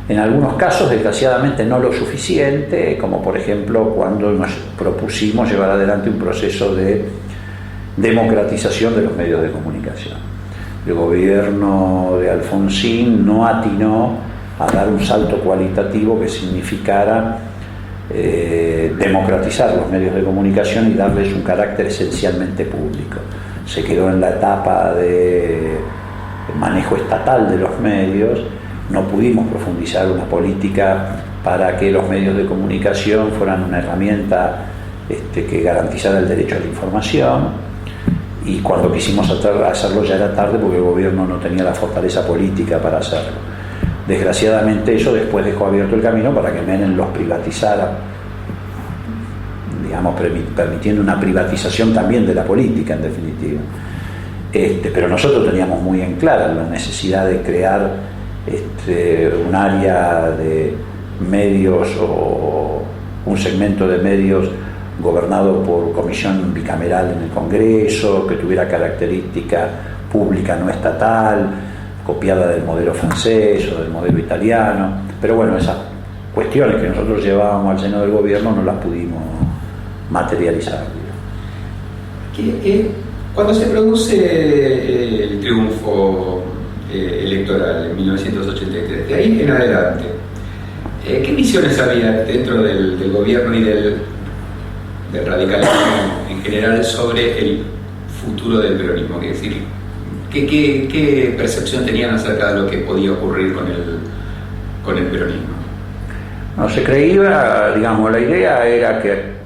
En algunos casos, desgraciadamente, no lo suficiente, como por ejemplo cuando nos propusimos llevar adelante un proceso de democratización de los medios de comunicación. El gobierno de Alfonsín no atinó a dar un salto cualitativo que significara democratizar los medios de comunicación y darles un carácter esencialmente público. Se quedó en la etapa de manejo estatal de los medios. No pudimos profundizar una política para que los medios de comunicación fueran una herramienta que garantizara el derecho a la información, y cuando quisimos hacerlo ya era tarde porque el gobierno no tenía la fortaleza política para hacerlo. Desgraciadamente eso después dejó abierto el camino para que Menem los privatizara, digamos, permitiendo una privatización también de la política en definitiva. Pero nosotros teníamos muy en clara la necesidad de crear un área de medios o un segmento de medios gobernado por comisión bicameral en el Congreso, que tuviera característica pública no estatal, copiada del modelo francés o del modelo italiano. Pero bueno, esas cuestiones que nosotros llevábamos al seno del gobierno no las pudimos materializar. Cuando se produce el triunfo electoral en 1983, de ahí en adelante, ¿qué visiones había dentro del gobierno y del radicalismo en general sobre el futuro del peronismo? Es decir, ¿qué percepción tenían acerca de lo que podía ocurrir con el peronismo? No se creía, digamos, la idea era que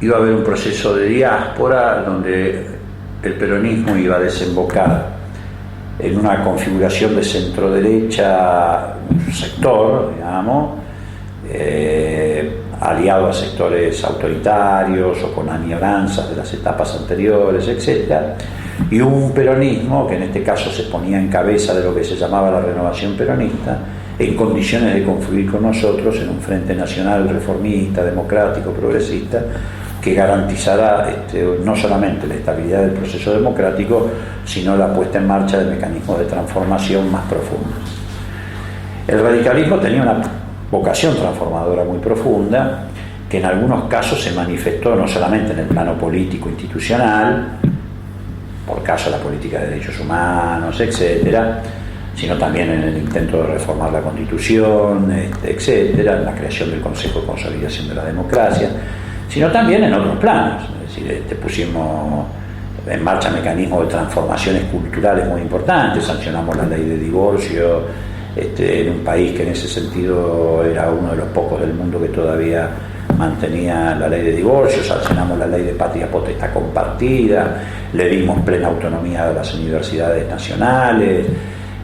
iba a haber un proceso de diáspora donde el peronismo iba a desembocar en una configuración de centro-derecha, un sector, digamos, aliado a sectores autoritarios o con añoranzas de las etapas anteriores, etc. Y un peronismo que en este caso se ponía en cabeza de lo que se llamaba la renovación peronista, en condiciones de confluir con nosotros en un frente nacional reformista, democrático, progresista, que garantizara no solamente la estabilidad del proceso democrático, sino la puesta en marcha de mecanismos de transformación más profundos. El radicalismo tenía una vocación transformadora muy profunda, que en algunos casos se manifestó no solamente en el plano político institucional, por caso la política de derechos humanos, etcétera, sino también en el intento de reformar la Constitución, etcétera, en la creación del Consejo de Consolidación de la Democracia, sino también en otros planos. Es decir, pusimos en marcha mecanismos de transformaciones culturales muy importantes, sancionamos la ley de divorcio, en un país que en ese sentido era uno de los pocos del mundo que todavía mantenía la ley de divorcio, sancionamos la ley de patria potestad compartida, le dimos plena autonomía a las universidades nacionales,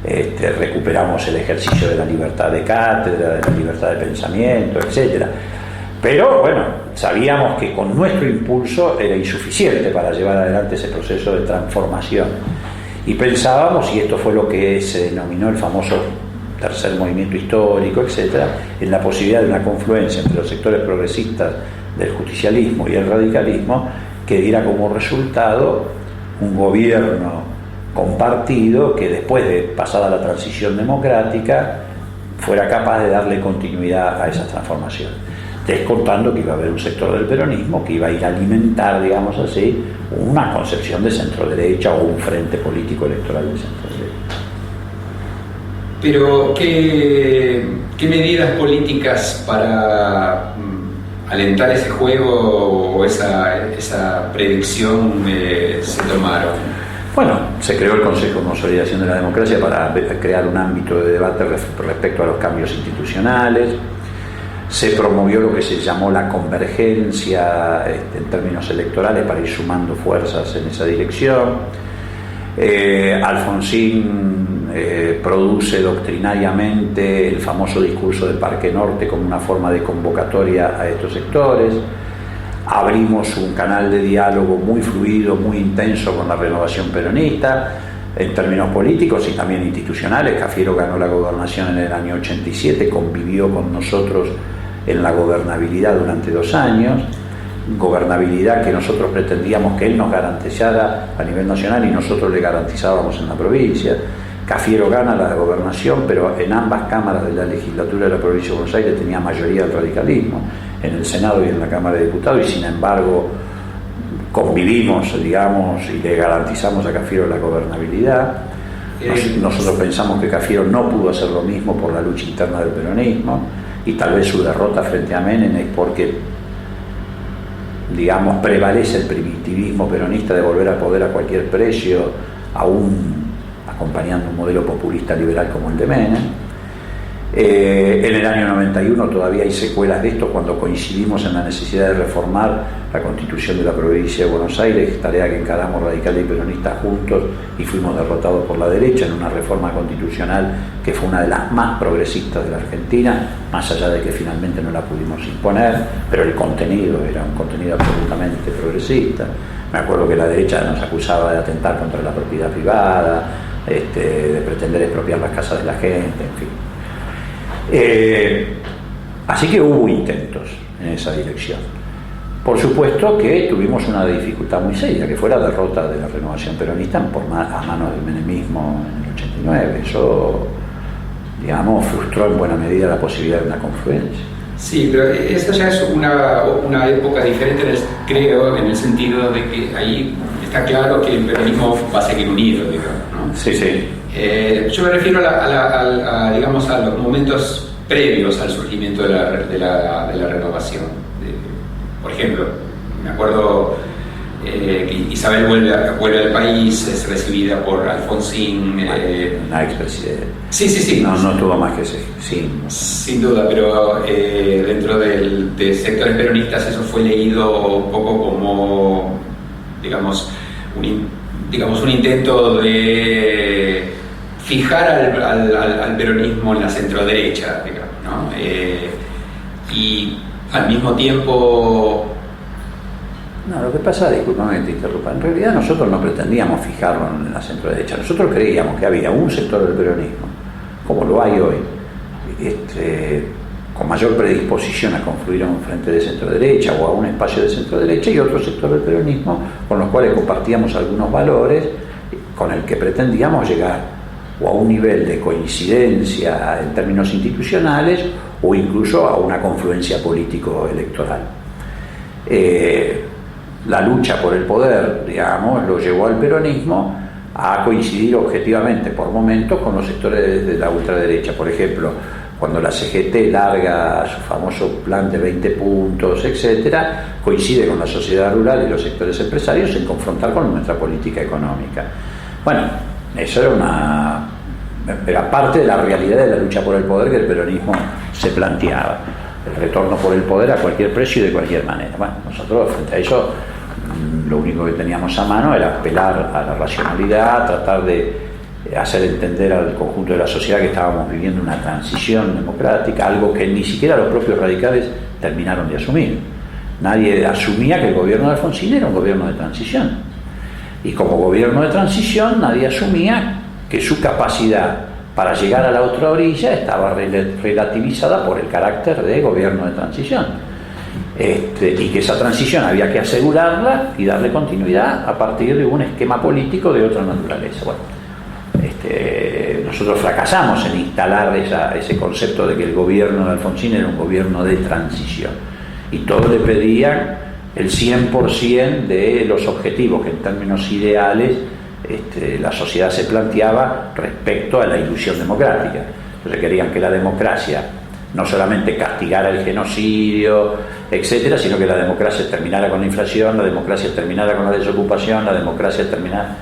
recuperamos el ejercicio de la libertad de cátedra, de la libertad de pensamiento, etc. Pero bueno, sabíamos que con nuestro impulso era insuficiente para llevar adelante ese proceso de transformación. Y pensábamos, y esto fue lo que se denominó el famoso tercer movimiento histórico, etc., en la posibilidad de una confluencia entre los sectores progresistas del justicialismo y el radicalismo que diera como resultado un gobierno compartido que después de pasada la transición democrática fuera capaz de darle continuidad a esa transformación, descontando que iba a haber un sector del peronismo que iba a ir a alimentar, digamos así, una concepción de centro-derecha o un frente político electoral de centro-derecha. Pero, ¿qué medidas políticas para alentar ese juego o esa predicción se tomaron? Bueno, se creó el Consejo de Consolidación de la Democracia para crear un ámbito de debate respecto a los cambios institucionales. Se promovió lo que se llamó la convergencia en términos electorales para ir sumando fuerzas en esa dirección. Alfonsín produce doctrinariamente el famoso discurso del Parque Norte como una forma de convocatoria a estos sectores. Abrimos un canal de diálogo muy fluido, muy intenso con la Renovación Peronista en términos políticos y también institucionales. Cafiero ganó la gobernación en el año 87, convivió con nosotros en la gobernabilidad durante 2 años, gobernabilidad que nosotros pretendíamos que él nos garantizara a nivel nacional y nosotros le garantizábamos en la provincia. Cafiero gana la gobernación, pero en ambas cámaras de la legislatura de la provincia de Buenos Aires tenía mayoría del radicalismo, en el Senado y en la Cámara de Diputados, y sin embargo convivimos, digamos, y le garantizamos a Cafiero la gobernabilidad. Nosotros pensamos que Cafiero no pudo hacer lo mismo por la lucha interna del peronismo, y tal vez su derrota frente a Menem es porque, digamos, prevalece el primitivismo peronista de volver al poder a cualquier precio, aún acompañando un modelo populista liberal como el de Menem. En el año 91 todavía hay secuelas de esto, cuando coincidimos en la necesidad de reformar la Constitución de la provincia de Buenos Aires, tarea que encaramos radicales y peronistas juntos, y fuimos derrotados por la derecha en una reforma constitucional que fue una de las más progresistas de la Argentina, más allá de que finalmente no la pudimos imponer, pero el contenido era un contenido absolutamente progresista. Me acuerdo que la derecha nos acusaba de atentar contra la propiedad privada, de pretender expropiar las casas de la gente, en fin. Así que hubo intentos en esa dirección. Por supuesto que tuvimos una dificultad muy seria, que fue la derrota de la Renovación Peronista a manos del menemismo en el 89. Eso, digamos, frustró en buena medida la posibilidad de una confluencia. Sí, pero esta ya es una época diferente, creo, en el sentido de que ahí está claro que el peronismo va a seguir unido, digamos, ¿no? Sí, sí. Yo me refiero digamos, a los momentos previos al surgimiento de la renovación. Por ejemplo, me acuerdo que Isabel vuelve al país, es recibida por Alfonsín. Una expresidenta. Sí. No tuvo más que ese, sí. Sin duda, pero dentro de sectores peronistas eso fue leído un poco como, digamos, un intento de fijar al peronismo en la centroderecha, digamos, ¿no? Y al mismo tiempo... No, lo que pasa, discúlpame que te interrumpa, en realidad nosotros no pretendíamos fijarlo en la centroderecha, nosotros creíamos que había un sector del peronismo, como lo hay hoy, con mayor predisposición a confluir a un frente de centroderecha o a un espacio de centroderecha, y otro sector del peronismo con los cuales compartíamos algunos valores, con el que pretendíamos llegar o a un nivel de coincidencia en términos institucionales o incluso a una confluencia político-electoral. La lucha por el poder, digamos, lo llevó al peronismo a coincidir objetivamente por momentos con los sectores de la ultraderecha. Por ejemplo, cuando la CGT larga su famoso plan de 20 puntos, etcétera, coincide con la sociedad rural y los sectores empresarios en confrontar con nuestra política económica. Bueno, eso era parte de la realidad de la lucha por el poder que el peronismo se planteaba, el retorno por el poder a cualquier precio y de cualquier manera. Bueno, nosotros frente a eso lo único que teníamos a mano era apelar a la racionalidad, tratar de hacer entender al conjunto de la sociedad que estábamos viviendo una transición democrática, algo que ni siquiera los propios radicales terminaron de asumir. Nadie asumía que el gobierno de Alfonsín era un gobierno de transición. Y como gobierno de transición nadie asumía que su capacidad para llegar a la otra orilla estaba relativizada por el carácter de gobierno de transición. Y que esa transición había que asegurarla y darle continuidad a partir de un esquema político de otra naturaleza. Bueno, nosotros fracasamos en instalar ese concepto de que el gobierno de Alfonsín era un gobierno de transición. Y todos le pedían el 100% de los objetivos que en términos ideales la sociedad se planteaba respecto a la ilusión democrática. Entonces querían que la democracia no solamente castigara el genocidio, etcétera, sino que la democracia terminara con la inflación, la democracia terminara con la desocupación, la democracia terminara...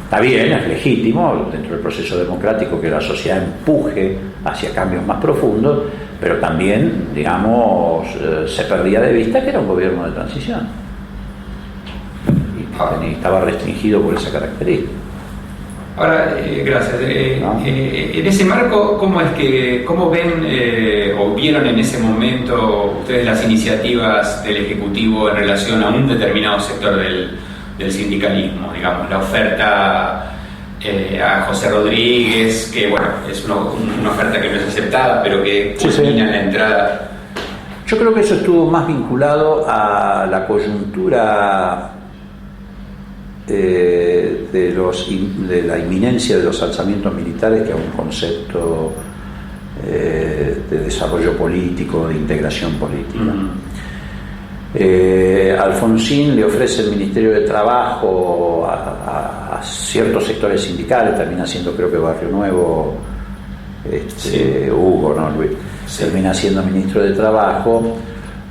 Está bien, es legítimo dentro del proceso democrático que la sociedad empuje hacia cambios más profundos, pero también, digamos, se perdía de vista que era un gobierno de transición y estaba restringido por esa característica. Ahora, gracias. En ese marco, ¿cómo ven o vieron en ese momento ustedes las iniciativas del Ejecutivo en relación a un determinado sector del sindicalismo? Digamos, la oferta a José Rodríguez, que bueno, es una oferta que no es aceptada, pero que culmina en la entrada. Yo creo que eso estuvo más vinculado a la coyuntura de la inminencia de los alzamientos militares que a un concepto de desarrollo político, de integración política. Alfonsín le ofrece el Ministerio de Trabajo a ciertos sectores sindicales, termina siendo, creo que Barrio Nuevo, Hugo, ¿no? Luis, termina siendo ministro de Trabajo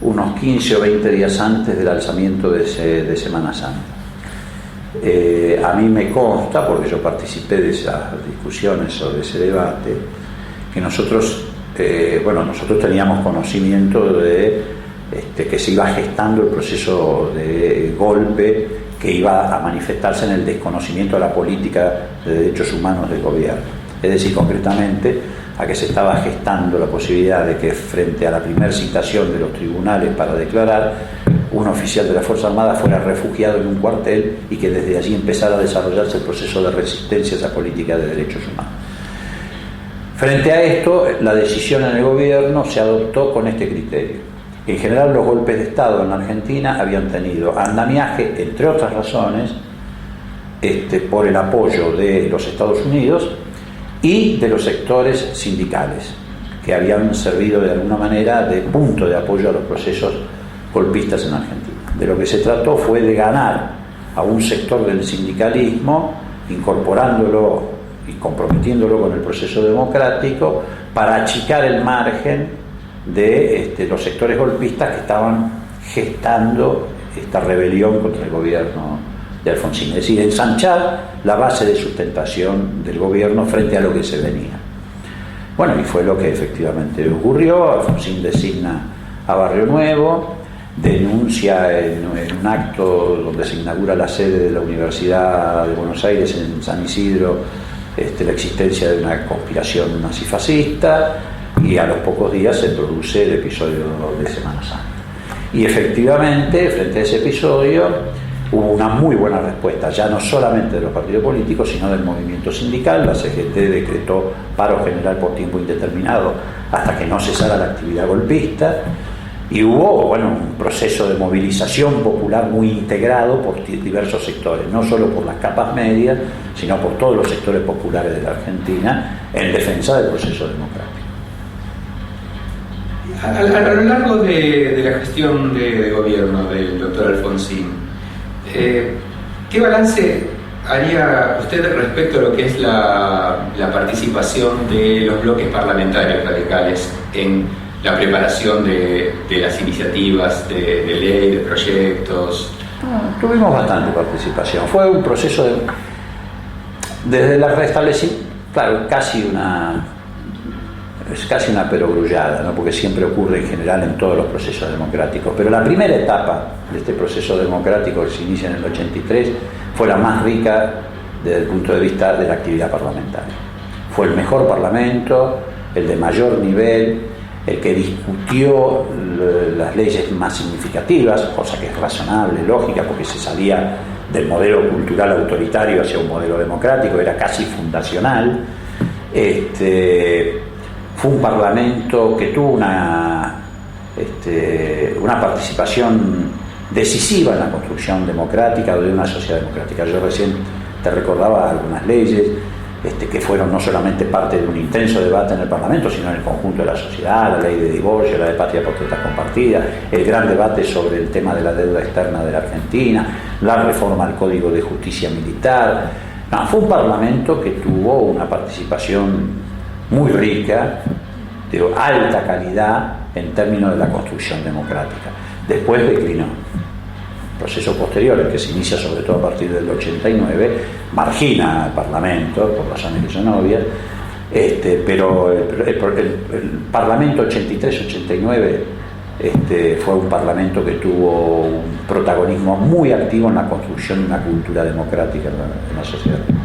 unos 15 o 20 días antes del alzamiento de Semana Santa. A mí me consta, porque yo participé de esas discusiones o de ese debate, que nosotros teníamos conocimiento de que se iba gestando el proceso de golpe que iba a manifestarse en el desconocimiento de la política de derechos humanos del gobierno. Es decir, concretamente, a que se estaba gestando la posibilidad de que frente a la primera citación de los tribunales para declarar, un oficial de la Fuerza Armada fuera refugiado en un cuartel y que desde allí empezara a desarrollarse el proceso de resistencia a esa política de derechos humanos. Frente a esto, la decisión en el gobierno se adoptó con este criterio. En general, los golpes de Estado en la Argentina habían tenido andamiaje, entre otras razones, por el apoyo de los Estados Unidos y de los sectores sindicales, que habían servido de alguna manera de punto de apoyo a los procesos golpistas en Argentina. De lo que se trató fue de ganar a un sector del sindicalismo, incorporándolo y comprometiéndolo con el proceso democrático para achicar el margen de los sectores golpistas que estaban gestando esta rebelión contra el gobierno de Alfonsín. Es decir, ensanchar la base de sustentación del gobierno frente a lo que se venía. Bueno, y fue lo que efectivamente ocurrió. Alfonsín designa a Barrio Nuevo, denuncia en un acto donde se inaugura la sede de la Universidad de Buenos Aires en San Isidro la existencia de una conspiración nazifascista, y a los pocos días se produce el episodio de Semana Santa. Y efectivamente, frente a ese episodio, hubo una muy buena respuesta, ya no solamente de los partidos políticos, sino del movimiento sindical. La CGT decretó paro general por tiempo indeterminado hasta que no cesara la actividad golpista, y hubo un proceso de movilización popular muy integrado por diversos sectores, no solo por las capas medias, sino por todos los sectores populares de la Argentina, en defensa del proceso democrático. A lo largo de la gestión de gobierno del doctor Alfonsín, ¿qué balance haría usted respecto a lo que es la participación de los bloques parlamentarios radicales en la preparación de las iniciativas de ley, de proyectos? Tuvimos bastante participación. Fue un proceso desde la restablecimiento, claro, es casi una perogrullada, ¿no? Porque siempre ocurre en general en todos los procesos democráticos, pero la primera etapa de este proceso democrático que se inicia en el 83 fue la más rica desde el punto de vista de la actividad parlamentaria. Fue el mejor parlamento, el de mayor nivel, el que discutió las leyes más significativas, cosa que es razonable, lógica, porque se salía del modelo cultural autoritario hacia un modelo democrático, era casi fundacional. Fue un parlamento que tuvo una participación decisiva en la construcción democrática de una sociedad democrática. Yo recién te recordaba algunas leyes que fueron no solamente parte de un intenso debate en el Parlamento, sino en el conjunto de la sociedad: la ley de divorcio, la de patria potestad compartida, el gran debate sobre el tema de la deuda externa de la Argentina, la reforma al Código de Justicia Militar. Fue un Parlamento que tuvo una participación muy rica, de alta calidad en términos de la construcción democrática. Después declinó. El proceso posterior, el que se inicia sobre todo a partir del 89, margina al Parlamento, por razones que son obvias, pero el Parlamento 83-89 fue un Parlamento que tuvo un protagonismo muy activo en la construcción de una cultura democrática en la sociedad argentina.